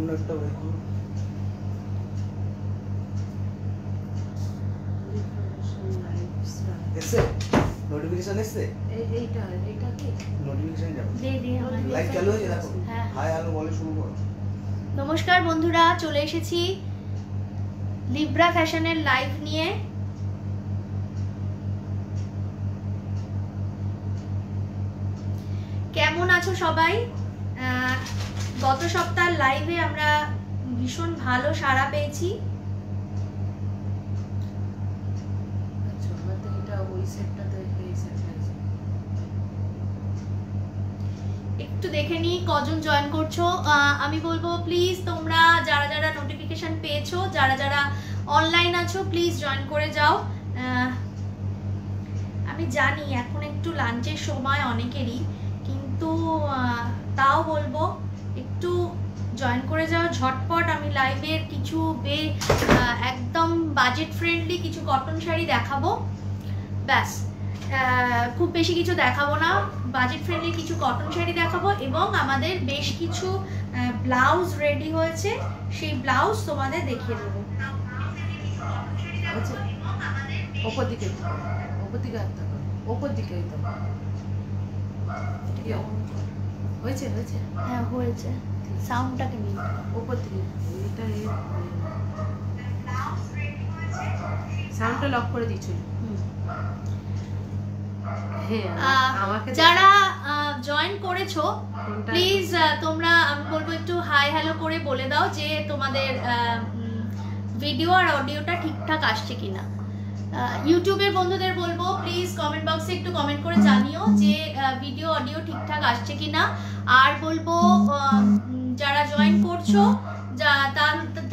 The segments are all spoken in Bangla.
অন্য একটা এসে নোটিফিকেশন এসে এইটা কি নোটিফিকেশন যাবে দে লাইভ চালু হয়েছে দেখো। হাই হ্যালো বলে শুরু করো। নমস্কার বন্ধুরা, চলে এসেছি লিব্রা ফ্যাশনের লাইভ নিয়ে। কেমন আছো সবাই? গত সপ্তাহের লাইভে আমরা ভীষণ ভালো সাড়া পেয়েছি। একটু দেখে নি কজন জয়েন করছো। আমি বলবো প্লিজ তোমরা যারা যারা নোটিফিকেশন পেয়েছো, যারা যারা অনলাইন আছো, প্লিজ জয়েন করে যাও। আমি জানি এখন একটু লাঞ্চের সময় অনেকেরই, কিন্তু তাও বলবো একটু জয়েন করে যাও ঝটপট। আমি লাইভের কিছু একদম বাজেট ফ্রেন্ডলি কিছু কটন শাড়ি দেখাবো, ব্যাস। খুব বেশি কিছু দেখাবো না, বাজেট ফ্রেন্ডলি কিছু কটন শাড়ি দেখাবো এবং আমাদের বেশ কিছু ব্লাউজ রেডি হয়েছে, সেই ব্লাউজ তোমাদের দেখিয়ে দেবো। ওপর দিকে হয়েছে হ্যাঁ হয়েছে, সাউন্ডটাকে নিন ওপর দিকে, সাউন্ডটা লক করে দিচ্ছ। যারা জয়েন করেছো প্লিজ তোমরা, আমি বলবো একটু হাই হ্যালো করে বলে দাও যে তোমাদের ভিডিও আর অডিওটা ঠিকঠাক আসছে কিনা। ইউটিউবের বন্ধুদের বলবো প্লিজ কমেন্ট বক্সে একটু কমেন্ট করে জানিও যে ভিডিও অডিও ঠিকঠাক আসছে কিনা। আর বলবো যারা জয়েন করছো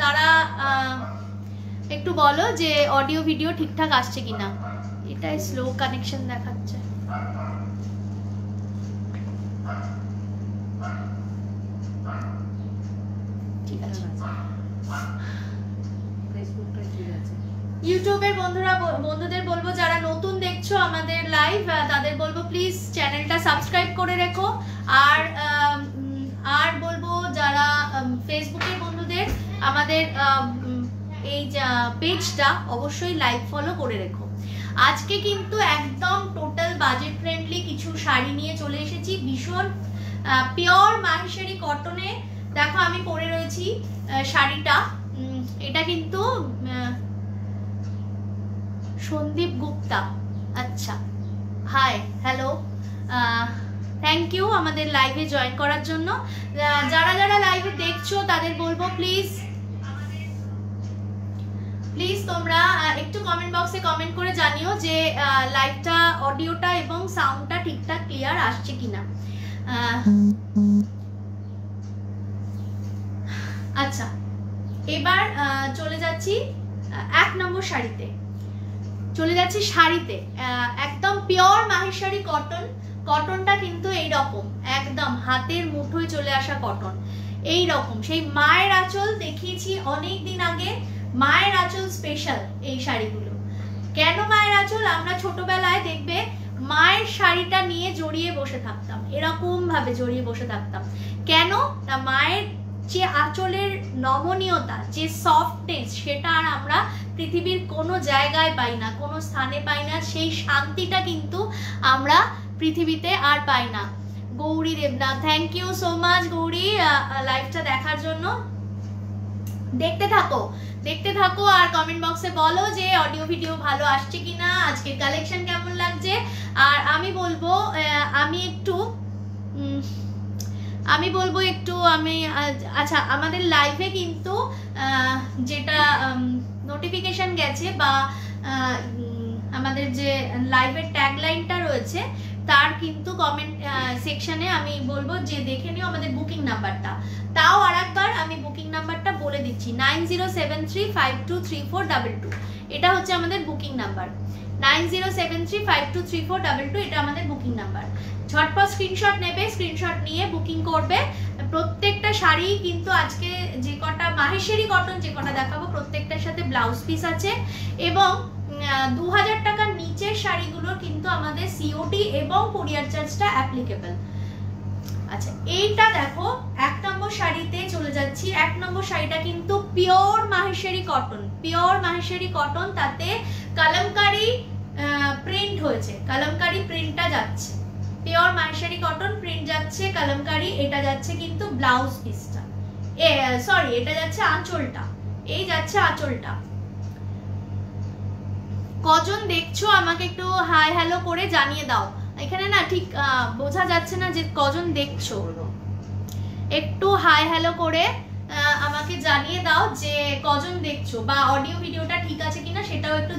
তারা একটু বলো যে অডিও ভিডিও ঠিকঠাক আসছে কিনা। এটাই স্লো কানেকশন দেখাচ্ছে। ঠিক আছে, ইউটিউবের বন্ধুদের বলবো যারা নতুন দেখছো আমাদের লাইভ, তাদের বলবো প্লিজ চ্যানেলটা সাবস্ক্রাইব করে রেখো। আর বলবো যারা ফেসবুকের বন্ধুদের আমাদের এই পেজটা অবশ্যই লাইক ফলো করে রেখো। আজকে কিন্তু একদম টোটাল বাজেট ফ্রেন্ডলি কিছু শাড়ি নিয়ে চলে এসেছি, ভীষণ পিওর মাহেশ্বরী কটনে। দেখো আমি পরে রয়েছি শাড়িটা, এটা কিন্তু সন্দীপ গুপ্তা। আচ্ছা, হাই হ্যালো, থ্যাংক ইউ আমাদের লাইভে জয়েন করার জন্য। যারা যারা লাইভে দেখছো তাদের বলবো প্লিজ তোমরা একটু কমেন্ট বক্সে কমেন্ট করে জানিও যে লাইভটা অডিওটা এবং সাউন্ডটা ঠিকঠাক ক্লিয়ার আসছে কিনা। আচ্ছা, এবার চলে যাচ্ছি 1 নম্বর শাড়িতে। একদম পিওর মাহেশ্বরী কটনটা কিন্তু এইরকম একদম হাতের মুঠোয় চলে আসা কটন। এইরকম সেই মায়ের আঁচল দেখিয়েছি অনেক দিন আগে, মায়ের আঁচল স্পেশাল এই শাড়িগুলো। কেন মায়ের আঁচল? আমরা ছোটবেলায় দেখবে মায়ের শাড়িটা নিয়ে জড়িয়ে বসে থাকতাম, এরকম ভাবে জড়িয়ে বসে থাকতাম। কেন না, মায়ের যে আঁচলের নমনীয়তা, যে সফটনেস, সেটা আর আমরা পৃথিবীর কোনো জায়গায় পাই না, কোনো স্থানে পাই না। সেই শান্তিটা কিন্তু আমরা পৃথিবীতে আর পাই না। Gouri Debnath, thank you so much Gouri লাইভটা দেখার জন্য। দেখতে থাকো আর কমেন্ট বক্সে বলো যে অডিও ভিডিও ভালো আসছে কিনা, আজকের কালেকশন কেমন লাগছে। আর আমি বলবো আচ্ছা, আমাদের লাইভে কিন্তু যেটা নোটিফিকেশন গেছে বা আমাদের যে লাইভের ট্যাগলাইনটা রয়েছে তার কিন্তু কমেন্ট সেকশনে আমি বলবো যে দেখে নিও আমাদের বুকিং নাম্বারটা। তাও আরেকবার আমি বুকিং নাম্বারটা বলে দিচ্ছি, 9073523422। এটা হচ্ছে আমাদের বুকিং নাম্বার, 9073523422। এটা আমাদের বুকিং নাম্বার। ঝটপট স্ক্রিনশট নেবে, স্ক্রিনশট নিয়ে বুকিং করবে। প্রত্যেকটা শাড়ি কিন্তু আজকে যে কটা মাহেশ্বরী কটন যে কটা দেখাবো প্রত্যেকটার সাথে ব্লাউজ পিস আছে এবং 2000 টাকার নিচের শাড়িগুলোর কিন্তু আমাদের সিওডি এবং কুরিয়ার চার্জটা অ্যাপ্লিকেবল। আচ্ছা, এইটা দেখো 1 নম্বর নম্বর শাড়িতে চলে যাচ্ছি। 1 নম্বর শাড়িটা কিন্তু pure Maheshwari cotton, pure Maheshwari cotton, তাতে কালামকারী প্রিন্ট হয়েছে, কালামকারী প্রিন্টটা যাচ্ছে, পিওর মাহেশ্বরী কটন প্রিন্ট যাচ্ছে কালামকারী। এটা যাচ্ছে কিন্তু ব্লাউজ পিসটা, সরি এটা যাচ্ছে আঁচলটা, এই যাচ্ছে আঁচলটা। কজন দেখছো আমাকে একটু হাই হ্যালো করে জানিয়ে দাও। এখানে না ঠিক বোঝা যাচ্ছে না যে কজন দেখছো, একটু হাই হ্যালো করে আমাকে জানিয়ে দাও যে কজন দেখছো, বা অডিও ভিডিওটা ঠিক আছে কিনা সেটাও একটু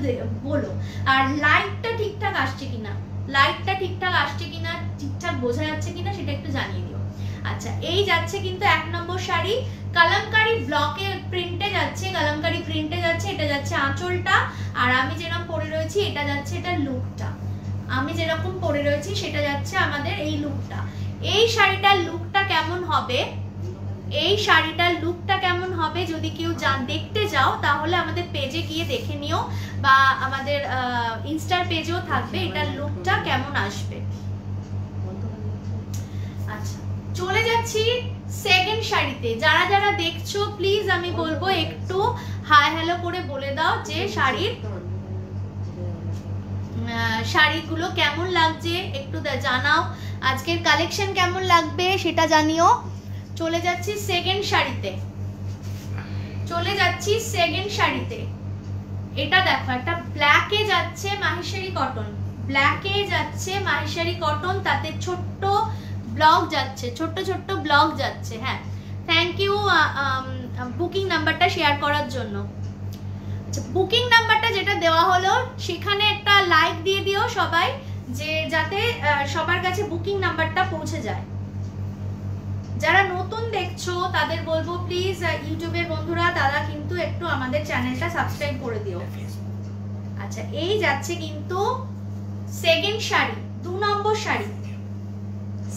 বলো। আর লাইটটা ঠিকঠাক আসছে কিনা, লাইটটা ঠিকঠাক আসছে কিনা, ঠিকঠাক বোঝা যাচ্ছে কিনা সেটা একটু জানিয়ে দিও। আচ্ছা, এই যাচ্ছে কিন্তু 1 নম্বর শাড়ি, কালামকারী ব্লকে প্রিন্টে যাচ্ছে, কালামকারী প্রিন্টে যাচ্ছে। এটা যাচ্ছে আঁচলটা, আর আমি যেরকম পরে রয়েছি এটা যাচ্ছে, এটা লুকটা, আমি যেরকম পরে রয়েছি সেটা যাচ্ছে আমাদের এই লুকটা। এই শাড়িটার লুকটা কেমন হবে, এই শাড়িটার লুকটা কেমন হবে যদি কেউ দেখতে যাও তাহলে আমাদের পেজে গিয়ে দেখে নিও, বা আমাদের ইনস্টার পেজেও থাকবে এটার লুকটা কেমন আসবে। আচ্ছা, চলে যাচ্ছি সেকেন্ড শাড়িতে। যারা যারা দেখছো প্লিজ আমি বলবো একটু হাই হ্যালো করে বলে দাও যে শাড়িগুলো কেমন লাগছে, একটু জানাও। আজকের কালেকশন কেমন লাগবে সেটা জানিও। চলে যাচ্ছি সেকেন্ড শাড়িতে, চলে যাচ্ছি সেকেন্ড শাড়িতে। এটা দেখো, একটা ব্ল্যাকে যাচ্ছে মাহেশ্বরী কটন, ব্ল্যাকে যাচ্ছে মাহেশ্বরী কটন, তাতে ছোট্ট ব্লক যাচ্ছে, ছোট্ট ছোট্ট ব্লক যাচ্ছে। হ্যাঁ, থ্যাংক ইউ বুকিং নাম্বারটা শেয়ার করার জন্য। বুকিং নাম্বারটা যেটা দেওয়া হলো সেখানে একটা লাইক দিয়ে দিও সবাই, যে যাতে সবার কাছে বুকিং নাম্বারটা পৌঁছে যায়। যারা নতুন দেখছো তাদের বলবো প্লিজ ইউটিউবের বন্ধুরা তারা কিন্তু একটু আমাদের চ্যানেলটা সাবস্ক্রাইব করে দিও। আচ্ছা, এই যাচ্ছে কিন্তু সেকেন্ড শাড়ি, 2 নম্বর শাড়ি,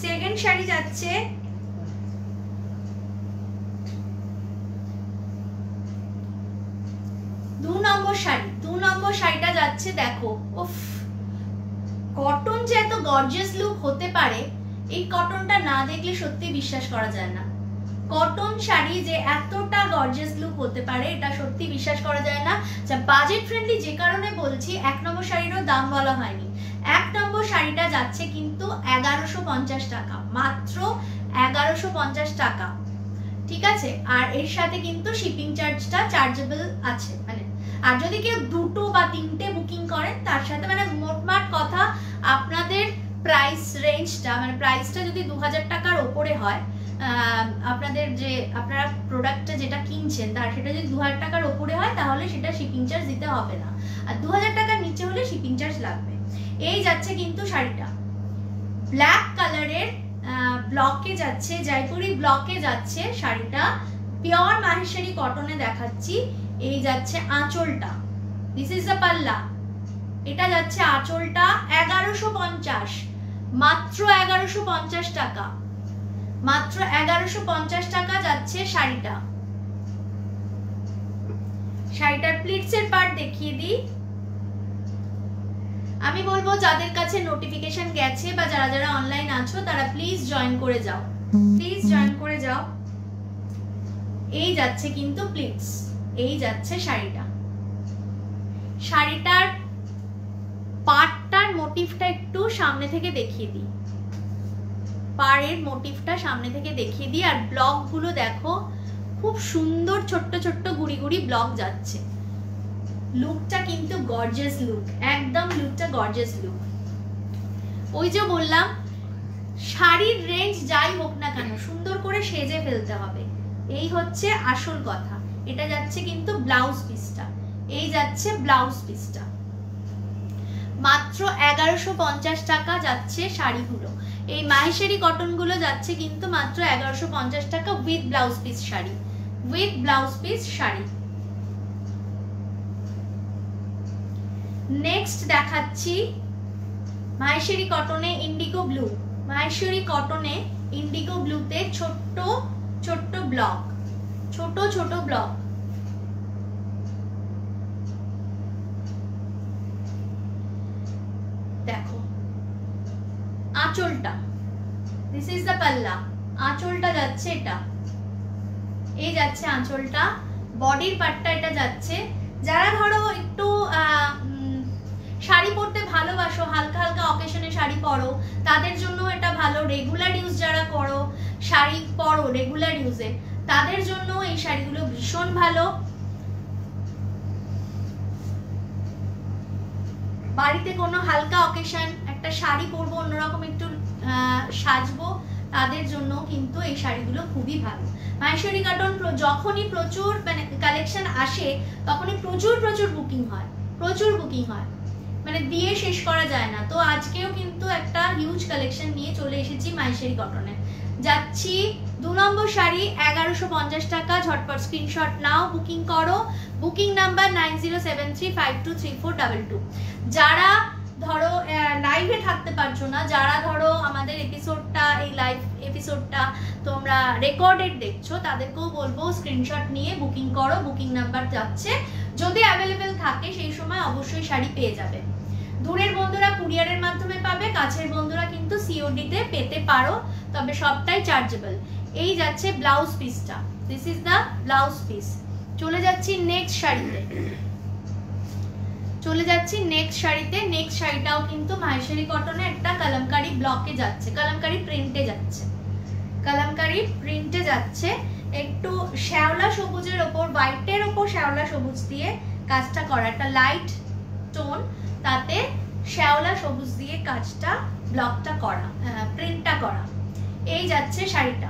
সেকেন্ড শাড়ি যাচ্ছে। দু নম্বর শাড়িটা যাচ্ছে, দেখো উফ, কটন যে এত গর্জিয়াস লুক হতে পারে এই কটনটা না দেখলে সত্যি বিশ্বাস করা যায় না। কটন শাড়ি যে এতটা গর্জিয়াস লুক হতে পারে এটা সত্যি বিশ্বাস করা যায় না। যা বাজেট ফ্রেন্ডলি যে কারণে বলছি, 1 নম্বর শাড়িরও দাম বলা হয়নি। 1 নম্বর শাড়িটা যাচ্ছে কিন্তু 1150 টাকা, মাত্র 1150 টাকা, ঠিক আছে। আর এর সাথে কিন্তু শিপিং চার্জটা চার্জেবল আছে, মানে আর যদি কেউ 2 বা 3টে বুকিং করেন তার সাথে, মানে মোটমাট কথা আপনাদের প্রাইস রেঞ্জটা, মানে প্রাইসটা যদি 2000 টাকার ওপরে হয়, আপনাদের যে আপনারা প্রোডাক্টটা যেটা কিনছেন তার সেটা যদি 2000 টাকার ওপরে হয় তাহলে সেটা শিপিং চার্জ দিতে হবে না, আর 2000 টাকার নিচে হলে শিপিং চার্জ লাগবে। এই যাচ্ছে কিন্তু শাড়িটা ব্ল্যাক কালারের ব্লকে যাচ্ছে, জয়পুরি ব্লকে যাচ্ছে শাড়িটা, পিওর মাহেশ্বরী কটনে দেখাচ্ছি। এই যাচ্ছে আঁচলটা, দিস ইজ দ্য পাল্লা, এটা যাচ্ছে আঁচলটা 1150, মাত্র 1150 টাকা, মাত্র 1150 টাকা যাচ্ছে শাড়িটা। শাড়িটার প্লিটসের পার্ট দেখিয়ে দিই। আমি বলবো যাদের কাছে নোটিফিকেশন গেছে বা যারা যারা অনলাইন আছো তারা প্লিজ জয়েন করে যাও, প্লিজ জয়েন করে যাও। এই যাচ্ছে কিন্তু প্লিটস, এই যাচ্ছে শাড়িটা। শাড়িটার পাড়টার মোটিভটা একটু সামনে থেকে দেখিয়ে দিই, পাড়ের মোটিভটা সামনে থেকে দেখিয়ে দিই। আর ব্লক গুলো দেখো খুব সুন্দর, ছোট্ট ছোট্ট গুড়ি গুড়ি ব্লক যাচ্ছে। লুকটা কিন্তু গর্জিয়াস লুক, একদম লুকটা গর্জিয়াস লুক। ওই যে বললাম শাড়ির রেঞ্জ যাই হোক না কেন সুন্দর করে সেজে ফেলতে হবে, এই হচ্ছে আসল কথা। এটা যাচ্ছে কিন্তু ব্লাউজ পিসটা, এই যাচ্ছে ব্লাউজ পিসটা, মাত্র 1150 টাকা যাচ্ছে শাড়িগুলো। এই মাহেশ্বরী কটন গুলো যাচ্ছে কিন্তু মাত্র 1150 টাকা with blouse piece sari, with blouse piece sari. Next দেখাচ্ছি মাহেশ্বরী কটনে ইন্ডিগো ব্লু, মাহেশ্বরী কটনে ইন্ডিগো ব্লুতে ছোট্ট ছোট্ট ব্লক, ছোট ছোট ব্লক। দেখো আঁচলটা, দিস ইজ দ্য পাল্লা, আঁচলটা যাচ্ছে এটা, এই যাচ্ছে আঁচলটা, বডির পার্টটা এটা যাচ্ছে। যারা ধরো একটু শাড়ি পরতে ভালোবাসো, হালকা হালকা অকেশনে শাড়ি পরো, তাদের জন্য এটা ভালো। রেগুলার ইউজ যারা করো, শাড়ি পরো রেগুলার ইউজে, তাদের জন্য এই শাড়িগুলো ভীষণ ভালো। বাড়িতে কোনো হালকা অকেশন, একটা শাড়ি পরবো, অন্যরকম একটু সাজবো, তাদের জন্য কিন্তু এই শাড়িগুলো খুবই ভালো। মাহেশ্বরী কটন যখনই প্রচুর মানে কালেকশন আসে তখনই প্রচুর বুকিং হয়, প্রচুর বুকিং হয়, মানে দিয়ে শেষ করা যায় না। তো আজকেও কিন্তু একটা হিউজ কালেকশন নিয়ে চলে এসেছি মাহেশ্বরী কটনে। যাচ্ছি 2 নম্বর শাড়ি 1150 টাকা। ঝটপট স্ক্রিনশট নাও, বুকিং করো। Booking number 9073523422। যারা ধরো লাইভে থাকতে পারছো না, যারা ধরো আমাদের এপিসোডটা, এই লাইভ এপিসোডটা তোমরা রেকর্ডেড দেখছো, তাদেরকেও বলবো স্ক্রিনশট নিয়ে বুকিং করো। বুকিং নাম্বার যাচ্ছে, যদি অ্যাভেলেবেল থাকে সেই সময় অবশ্যই শাড়ি পেয়ে যাবে। দূরের বন্ধুরা কুরিয়ারের মাধ্যমে পাবে, কাছের বন্ধুরা কিন্তু সিওডিতে পেতে পারো, তবে সবটাই চার্জেবল। এই যাচ্ছে ব্লাউজ পিসটা, this is the blouse piece. চলে যাচ্ছি নেক্সট শাড়িতে, নেক্সট শাড়িটাও কিন্তু মাহেশ্বরী কটনে একটা কালামকারী ব্লকে যাচ্ছে, কালামকারী প্রিন্টে যাচ্ছে। একটু শ্যাওলা সবুজের ওপর, হোয়াইটের ওপর শ্যাওলা সবুজ দিয়ে কাজটা করা, একটা লাইট টোন, তাতে শ্যাওলা সবুজ দিয়ে কাজটা, ব্লকটা করা, প্রিন্টটা করা। এই যাচ্ছে শাড়িটা,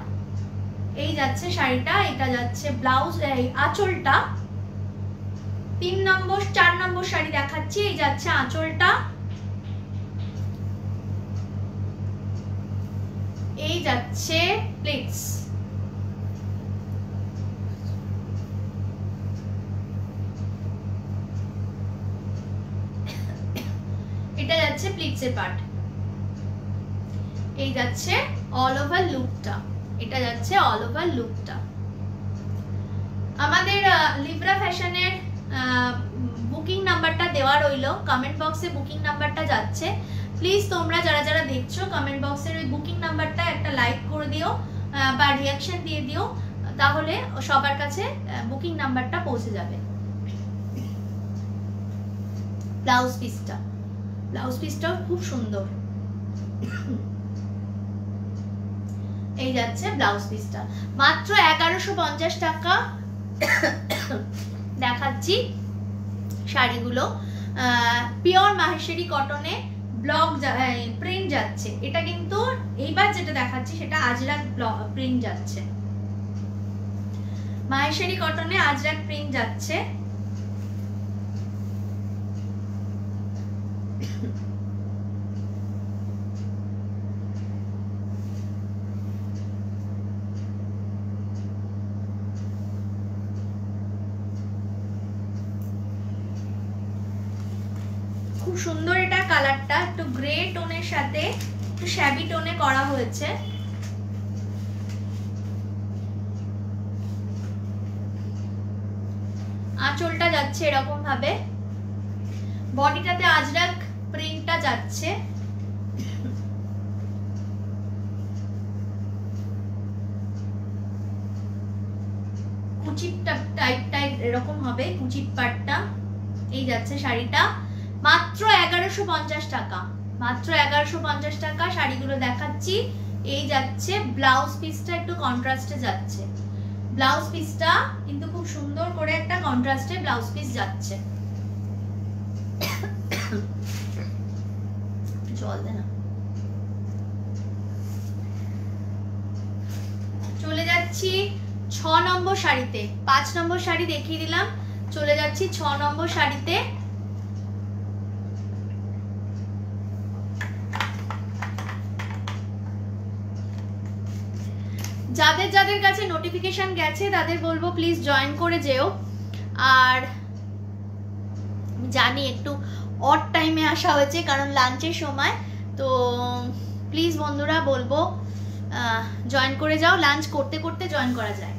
এটা যাচ্ছে ব্লাউজ, আঁচলটা। 4 নম্বর শাড়ি দেখাচ্ছি। এই যাচ্ছে আঁচলটা, এই যাচ্ছে প্লিটস। এটা যাচ্ছে প্লিটসের পার্ট। এই যাচ্ছে অল ওভার লুকটা, আমাদের লিব্রা ফ্যাশনের বুকিং নাম্বারটা দেওয়া রইলো, কমেন্ট বক্সে বুকিং নাম্বারটা যাচ্ছে। প্লিজ তোমরা যারা যারা দেখছো কমেন্ট বক্সের ওই বুকিং নাম্বারটা একটা লাইক করে দিও বা রিয়াকশন দিয়ে দিও, তাহলে সবার কাছে বুকিং নাম্বারটা পৌঁছে যাবে। ব্লাউজ পিসটাও খুব সুন্দর। এই যাচ্ছে ব্লাউজ পিসটা, মাত্র 1150 টাকা দেখাচ্ছি শাড়িগুলো। পিওর মাহেশ্বরী কটনে ব্লক প্রিন্ট যাচ্ছে। এটা কিন্তু এইবার যেটা দেখাচ্ছি সেটা আজরাক প্রিন্ট যাচ্ছে, মাহেশ্বরী কটনে আজরাক প্রিন্ট যাচ্ছে। খুব সুন্দর এটা কালারটা, একটু গ্রে টোনের সাথে একটু শ্যাবি টোনে করা হয়েছে। আঁচলটা যাচ্ছে এরকম ভাবে, বডিটাতে আজরাক প্রিন্টটা যাচ্ছে। কুচিটা টাইপ এরকম হবে কুচির পাটটা। এই যাচ্ছে শাড়িটা, মাত্র 1150 টাকা, মাত্র 1150 টাকা শাড়িগুলো দেখাচ্ছি। এই যাচ্ছে ব্লাউজ পিসটা, একটু কন্ট্রাস্টে যাচ্ছে। ব্লাউজ পিসটা কিন্তু খুব সুন্দর করে একটা কন্ট্রাস্টে ব্লাউজ পিস যাচ্ছে। জল দে না। চলে যাচ্ছি 6 নম্বর শাড়িতে। 5 নম্বর শাড়ি দেখিয়ে দিলাম, চলে যাচ্ছি 6 নম্বর শাড়িতে। যাদের যাদের কাছে নোটিফিকেশন গেছে তাদের বলবো প্লিজ জয়েন করে যেও। আর জানি একটু অড টাইমে আসা হয়েছে কারণ লাঞ্চের সময়, তো প্লিজ বন্ধুরা বলবো জয়েন করে যাও, লাঞ্চ করতে করতে জয়েন করা যায়।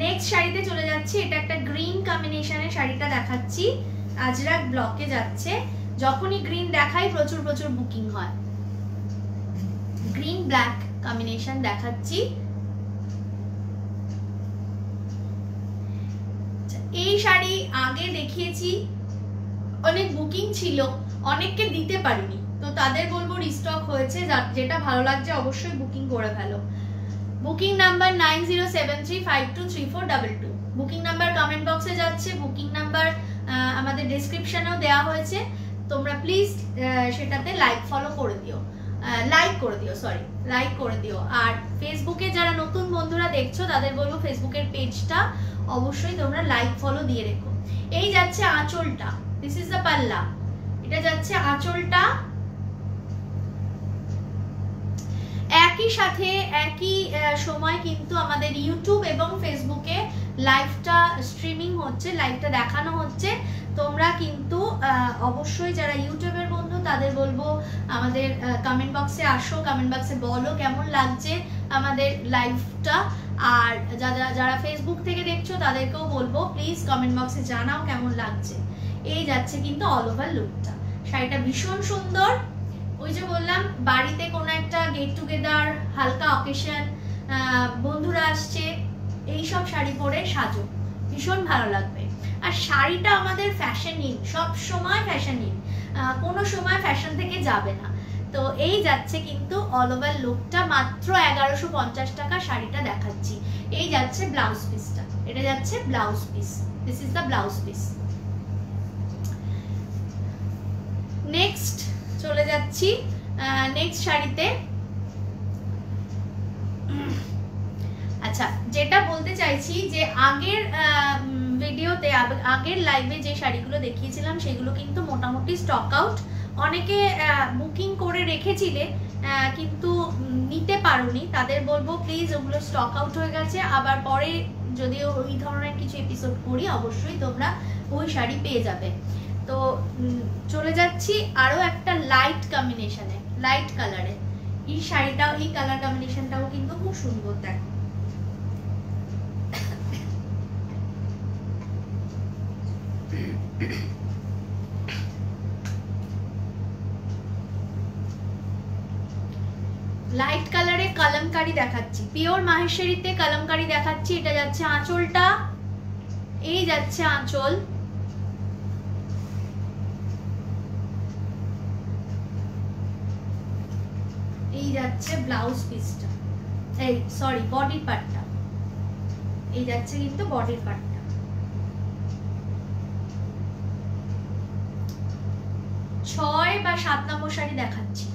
নেক্সট শাড়িতে চলে যাচ্ছি, এটা একটা গ্রিন কম্বিনেশনের শাড়িটা দেখাচ্ছি, আজরাক ব্লকে যাচ্ছে। যখনই গ্রিন দেখাই প্রচুর বুকিং হয়। গ্রিন ব্ল্যাক কম্বিনেশন দেখাচ্ছি। এই শাড়ি আগে দেখিয়েছি, অনেক বুকিং ছিল, অনেককে দিতে পারিনি, তো তাদের বলবো রিস্টক হয়েছে, যেটা ভালো লাগছে অবশ্যই বুকিং করে ফেলো। Booking number 9073523422। Booking number comment বক্সে যাচ্ছে, বুকিং নাম্বার আমাদের ডেসক্রিপশনেও দেওয়া হয়েছে, তোমরা প্লিজ সেটাতে লাইক ফলো করে দিও, লাইক করে দিও। আর ফেসবুকে যারা নতুন বন্ধুরা দেখছো তাদের বলবো ফেসবুকের পেজটা অবশ্যই তোমরা লাইক ফলো দিয়ে রেখো। এই যাচ্ছে আঁচলটা, দিস ইজ দ্য পাল্লা, এটা যাচ্ছে আঁচলটা। একই সাথে একই সময় কিন্তু আমাদের ইউটিউব এবং ফেসবুকে লাইভটা স্ট্রিমিং হচ্ছে, লাইভটা দেখানো হচ্ছে। তোমরা কিন্তু অবশ্যই যারা ইউটিউবের বন্ধু তাদের বলবো আমাদের কমেন্ট বক্সে আসো, কমেন্ট বক্সে বলো কেমন লাগছে আমাদের লাইভটা। আর যারা ফেসবুক থেকে দেখছো তাদেরকেও বলবো প্লিজ কমেন্ট বক্সে জানাও কেমন লাগছে। এই যাচ্ছে কিন্তু অল ওভার লুকটা। শাড়িটা ভীষণ সুন্দর। ওই যে বললাম, বাড়িতে কোনো একটা গেট টুগেদার, হালকা অকেশন, বন্ধুরা আসছে, এইসব শাড়ি পরে সাজো, ভীষণ ভালো লাগবে। আর শাড়িটা আমাদের ফ্যাশনিং, সব সময় ফ্যাশনিং, কোনো সময় ফ্যাশন থেকে যাবে না। তো এই যাচ্ছে কিন্তু অল ওভার লুকটা, মাত্র 1150 টাকা শাড়িটা দেখাচ্ছি। এই যাচ্ছে ব্লাউজ পিসটা, এটা যাচ্ছে blouse piece, this is the blouse piece. Next চলে যাচ্ছি নেক্সট শাড়িতে। আচ্ছা, যেটা বলতে চাইছি যে আগের ভিডিওতে, আগের লাইভে যে শাড়িগুলো দেখিয়েছিলাম সেগুলো কিন্তু মোটামুটি স্টক আউট। অনেকে বুকিং করে রেখেছিলে কিন্তু নিতে পারোনি, তাদের বলবো প্লিজ ওগুলো স্টক আউট হয়ে গেছে। আবার পরে যদি ওই ধরনের কিছু এপিসোড করি অবশ্যই তোমরা ওই শাড়ি পেয়ে যাবে। তো চলে যাচ্ছি আরো একটা লাইট কম্বিনেশনে, লাইট কালারে। এই শাড়িটাও, এই কালার কম্বিনেশনটাও কিন্তু খুব সুন্দর। দেখো লাইট কালারে কলমকারি দেখাচ্ছি, পিওর মাহেশ্বরীতে কলমকারি দেখাচ্ছি। এটা যাচ্ছে আঁচলটা, এই যাচ্ছে আঁচল। এই যাচ্ছে ব্লাউজ পিসটা, এই সরি বডির পার্টটা, এই যাচ্ছে কিন্তু বডির পার্টটা। 6 বা 7 নম্বর শাড়ি দেখাচ্ছি,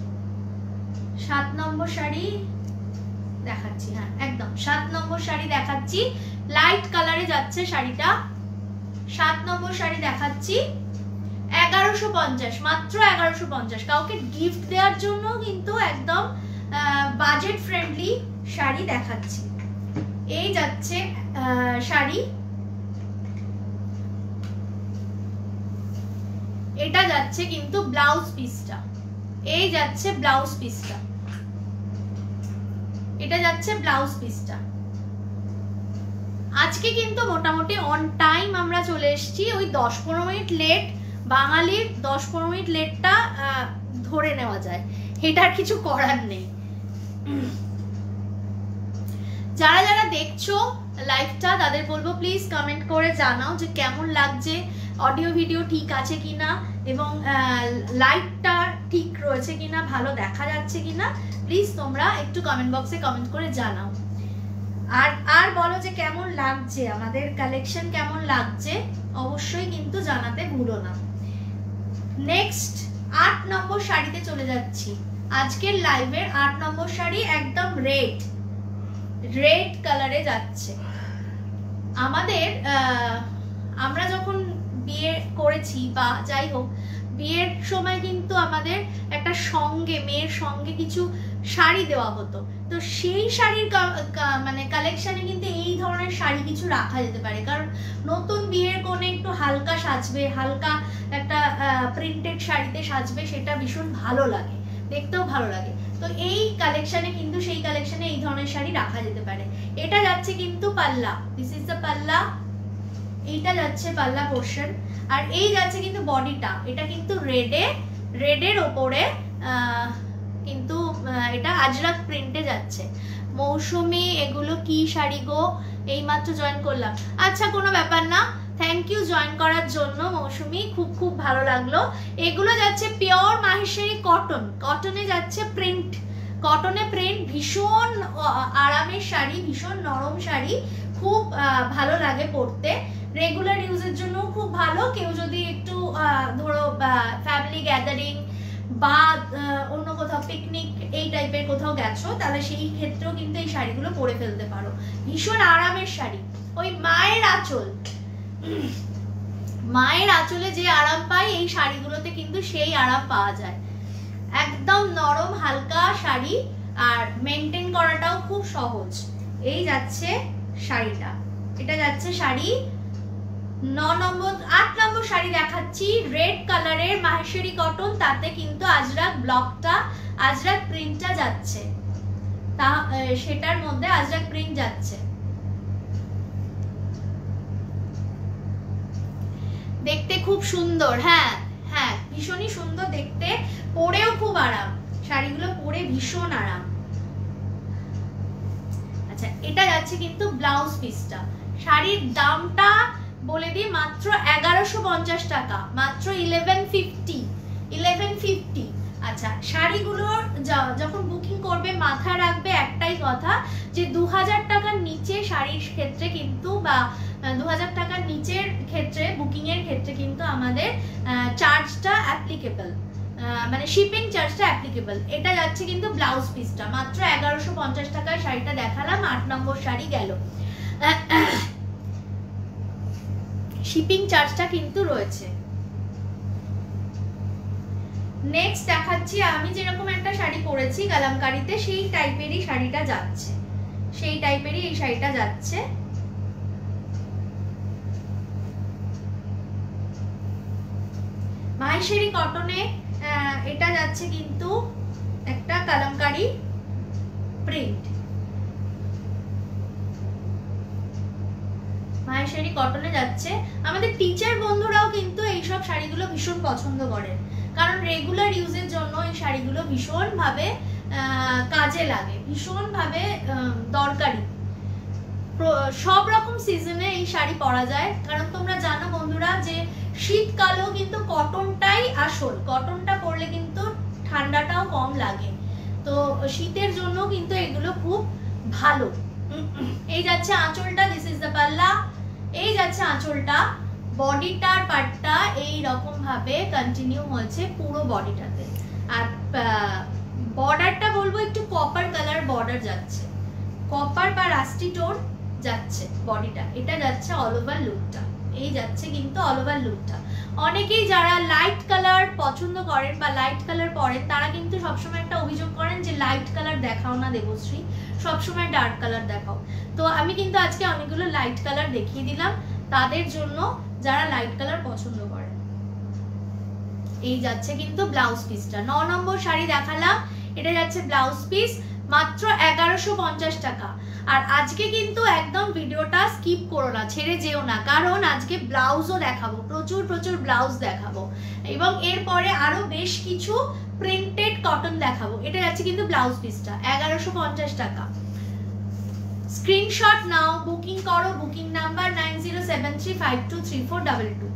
7 নম্বর শাড়ি দেখাচ্ছি, হ্যাঁ একদম 7 নম্বর শাড়ি দেখাচ্ছি। লাইট কালারে যাচ্ছে শাড়িটা, 7 নম্বর শাড়ি দেখাচ্ছি। 1150, মাত্র 1150। কাউকে গিফট দেওয়ার জন্য কিন্তু একদম বাজেট ফ্রেন্ডলি শাড়ি দেখাচ্ছি। এই যাচ্ছে শাড়ি, এটা যাচ্ছে কিন্তু ব্লাউজ পিসটা, এই যাচ্ছে ব্লাউজ পিসটা, এটা যাচ্ছে ব্লাউজ পিসটা। আজকে কিন্তু মোটামুটি অন টাইম আমরা চলে এসেছি, ওই 10-15 মিনিট লেট, বাঙালির 10-15 মিনিট লেটটা ধরে নেওয়া যায়, এটার কিছু করার নেই। যারা যারা দেখছো লাইভটা তাদের বলবো প্লিজ কমেন্ট করে জানাও যে কেমন লাগছে, অডিও ভিডিও ঠিক আছে কিনা এবং লাইটটা ঠিক রয়েছে কিনা, ভালো দেখা যাচ্ছে কিনা, প্লিজ তোমরা একটু কমেন্ট বক্সে কমেন্ট করে জানাও। আর বলো যে কেমন লাগছে, আমাদের কালেকশন কেমন লাগছে অবশ্যই কিন্তু জানাতে ভুলো না। নেক্সট 8 নম্বর শাড়িতে চলে যাচ্ছি। আজকের লাইভের 8 নম্বর শাড়ি একদম রেড কালারে যাচ্ছে। আমাদের আমরা যখন বিয়ে করেছি বা যাই হোক, বিয়ের সময় কিন্তু আমাদের একটা সঙ্গে, মেয়ের সঙ্গে কিছু শাড়ি দেওয়া হতো, তো সেই শাড়ির মানে কালেকশনে কিন্তু এই ধরনের শাড়ি কিছু রাখা যেতে পারে, কারণ নতুন বিয়ের কোণে একটু হালকা সাজবে, হালকা একটা প্রিন্টেড শাড়িতে সাজবে, সেটা ভীষণ ভালো লাগে, দেখতেও ভালো লাগে। তো এই কালেকশনে কিন্তু, সেই কালেকশনে এই ধরনের শাড়ি রাখা যেতে পারে। এটা যাচ্ছে কিন্তু পাল্লা, দিস ইজ দ্য পাল্লা, এইটা যাচ্ছে পাল্লা পোর্শন। আর এই যাচ্ছে কিন্তু বডিটা, এটা কিন্তু রেডের ওপরে কিন্তু এটা আজরাক প্রিন্টে যাচ্ছে। মৌসুমি এগুলো কি শাড়ি গো, এইমাত্র জয়েন করলাম। আচ্ছা কোনো ব্যাপার না, থ্যাংক ইউ জয়েন করার জন্য মৌসুমি, খুব খুব ভালো লাগলো। এগুলো যাচ্ছে পিওর মাহেশ্বরী কটন, কটনে যাচ্ছে প্রিন্ট, কটনে প্রিন্ট, ভীষণ আরামের শাড়ি, ভীষণ নরম শাড়ি, খুব ভালো লাগে পরতে, রেগুলার ইউজের জন্য খুব ভালো। কেউ যদি একটু ধরো ফ্যামিলি গ্যাদারিং বা অন্য কোথাও পিকনিক এই টাইপের কোথাও গেছো, তাহলে সেই ক্ষেত্রেও কিন্তু এই শাড়িগুলো পরে ফেলতে পারো, ভীষণ আরামের শাড়ি। ওই মায়ের আঁচল, মায়ের আঁচলে যে আরাম পাই এই শাড়িগুলোতে কিন্তু সেই আরাম পাওয়া যায়। একদম নরম হালকা শাড়ি, আর মেনটেন করাটাও খুব সহজ। এই যাচ্ছে শাড়িটা, এটা যাচ্ছে শাড়ি 9 নম্বর 8 নম্বর শাড়ি দেখাচ্ছি, রেড কালারের মাহেশ্বরী কটন, তাতে কিন্তু আজরাক ব্লকটা, আজরাক প্রিন্টটা যাচ্ছে, তা সেটার মধ্যে আজরাক প্রিন্ট যাচ্ছে। দেখতে খুব সুন্দর, হ্যাঁ হ্যাঁ ভীষণই সুন্দর দেখতে, পরেও খুব আরাম, শাড়িগুলো পরে ভীষণ আরাম। আচ্ছা এটা যাচ্ছে কিন্তু ব্লাউজ পিসটা, শাড়ির দামটা বলে দিই মাত্র 1150 টাকা, মাত্র 1150। আচ্ছা শাড়িগুলোর যখন বুকিং করবে মাথায় রাখবে একটাই কথা, যে 2000 টাকার নিচে শাড়ির ক্ষেত্রে কিন্তু, বা 2000 টাকার নিচের ক্ষেত্রে বুকিং এর ক্ষেত্রে কিন্তু আমাদের চার্জটা অ্যাপ্লিকেবল, মানে শিপিং চার্জটা অ্যাপ্লিকেবল। এটা যাচ্ছে কিন্তু ব্লাউজ পিসটা, মাত্র 1150 টাকায় শাড়িটা দেখালাম, 8 নম্বর শাড়ি গেল, শিপিং চার্জটা কিন্তু রয়েছে। নেক্সট দেখাচ্ছি, আমি যেরকম একটা শাড়ি পরেছি কালামকারীতে, সেই টাইপেরই শাড়িটা যাচ্ছে, সেই টাইপেরই এই শাড়িটা যাচ্ছে। মাহেশ্বরী কটনে এটা যাচ্ছে কিন্তু একটা কালামকারী প্রিন্ট, মাহেশ্বরী কটনে যাচ্ছে। আমাদের টিচার বন্ধুরাও কিন্তু এইসব শাড়িগুলো ভীষণ পছন্দ করেন, কারণ রেগুলার ইউজের জন্য এই শাড়িগুলো ভীষণ ভাবে কাজে লাগে, ভীষণ ভাবে দরকারি। সব রকম সিজনে এই শাড়ি পরা যায়, কারণ তোমরা জানো বন্ধুরা যে শীতকালেও কিন্তু কটনটাই আসল, কটনটা পরলে কিন্তু ঠান্ডাটাও কম লাগে, তো শীতের জন্য কিন্তু এগুলো খুব ভালো। এই যাচ্ছে আঁচলটা, দিস ইজ দ্য পাল্লা, এই যাচ্ছে আঁচলটা, বডিটার পার্টটা এই রকম ভাবে কন্টিনিউ হয়েছে পুরো বডিটাতে, আর বর্ডারটা বলবো একটু কপার কালার বর্ডার যাচ্ছে, কপার বা রাস্টি টোন যাচ্ছে বডিটা। এটা যাচ্ছে অল ওভার লুকটা, এই যাচ্ছে কিন্তু অল ওভার লুকটা। অনেকেই যারা লাইট কালার পছন্দ করেন বা লাইট কালার পরেন, তারা কিন্তু সবসময় একটা অভিযোগ করেন যে লাইট কালার দেখাও না দেবশ্রী, সবসময় ডার্ক কালার দেখাও। তো আমি কিন্তু আজকে অনেকগুলো লাইট কালার দেখিয়ে দিলাম তাদের জন্য যারা লাইট কালার পছন্দ করেন। এই যাচ্ছে কিন্তু ব্লাউজ পিসটা, 9 নম্বর শাড়ি দেখালাম, এটা যাচ্ছে ব্লাউজ পিস, মাত্র 1150 টাকা। আর আজকে কিন্তু একদম ভিডিওটা স্কিপ করো না, ছেড়ে যেও না, কারণ আজকে ব্লাউজও দেখাবো, প্রচুর প্রচুর ব্লাউজ দেখাবো, এবং এরপরে আরো বেশ কিছু প্রিন্টেড কটন দেখাবো। এটা যাচ্ছে কিন্তু ব্লাউজ পিসটা 1150 টাকা। স্ক্রিনশট নাও, বুকিং করো, বুকিং নাম্বার 9073523422,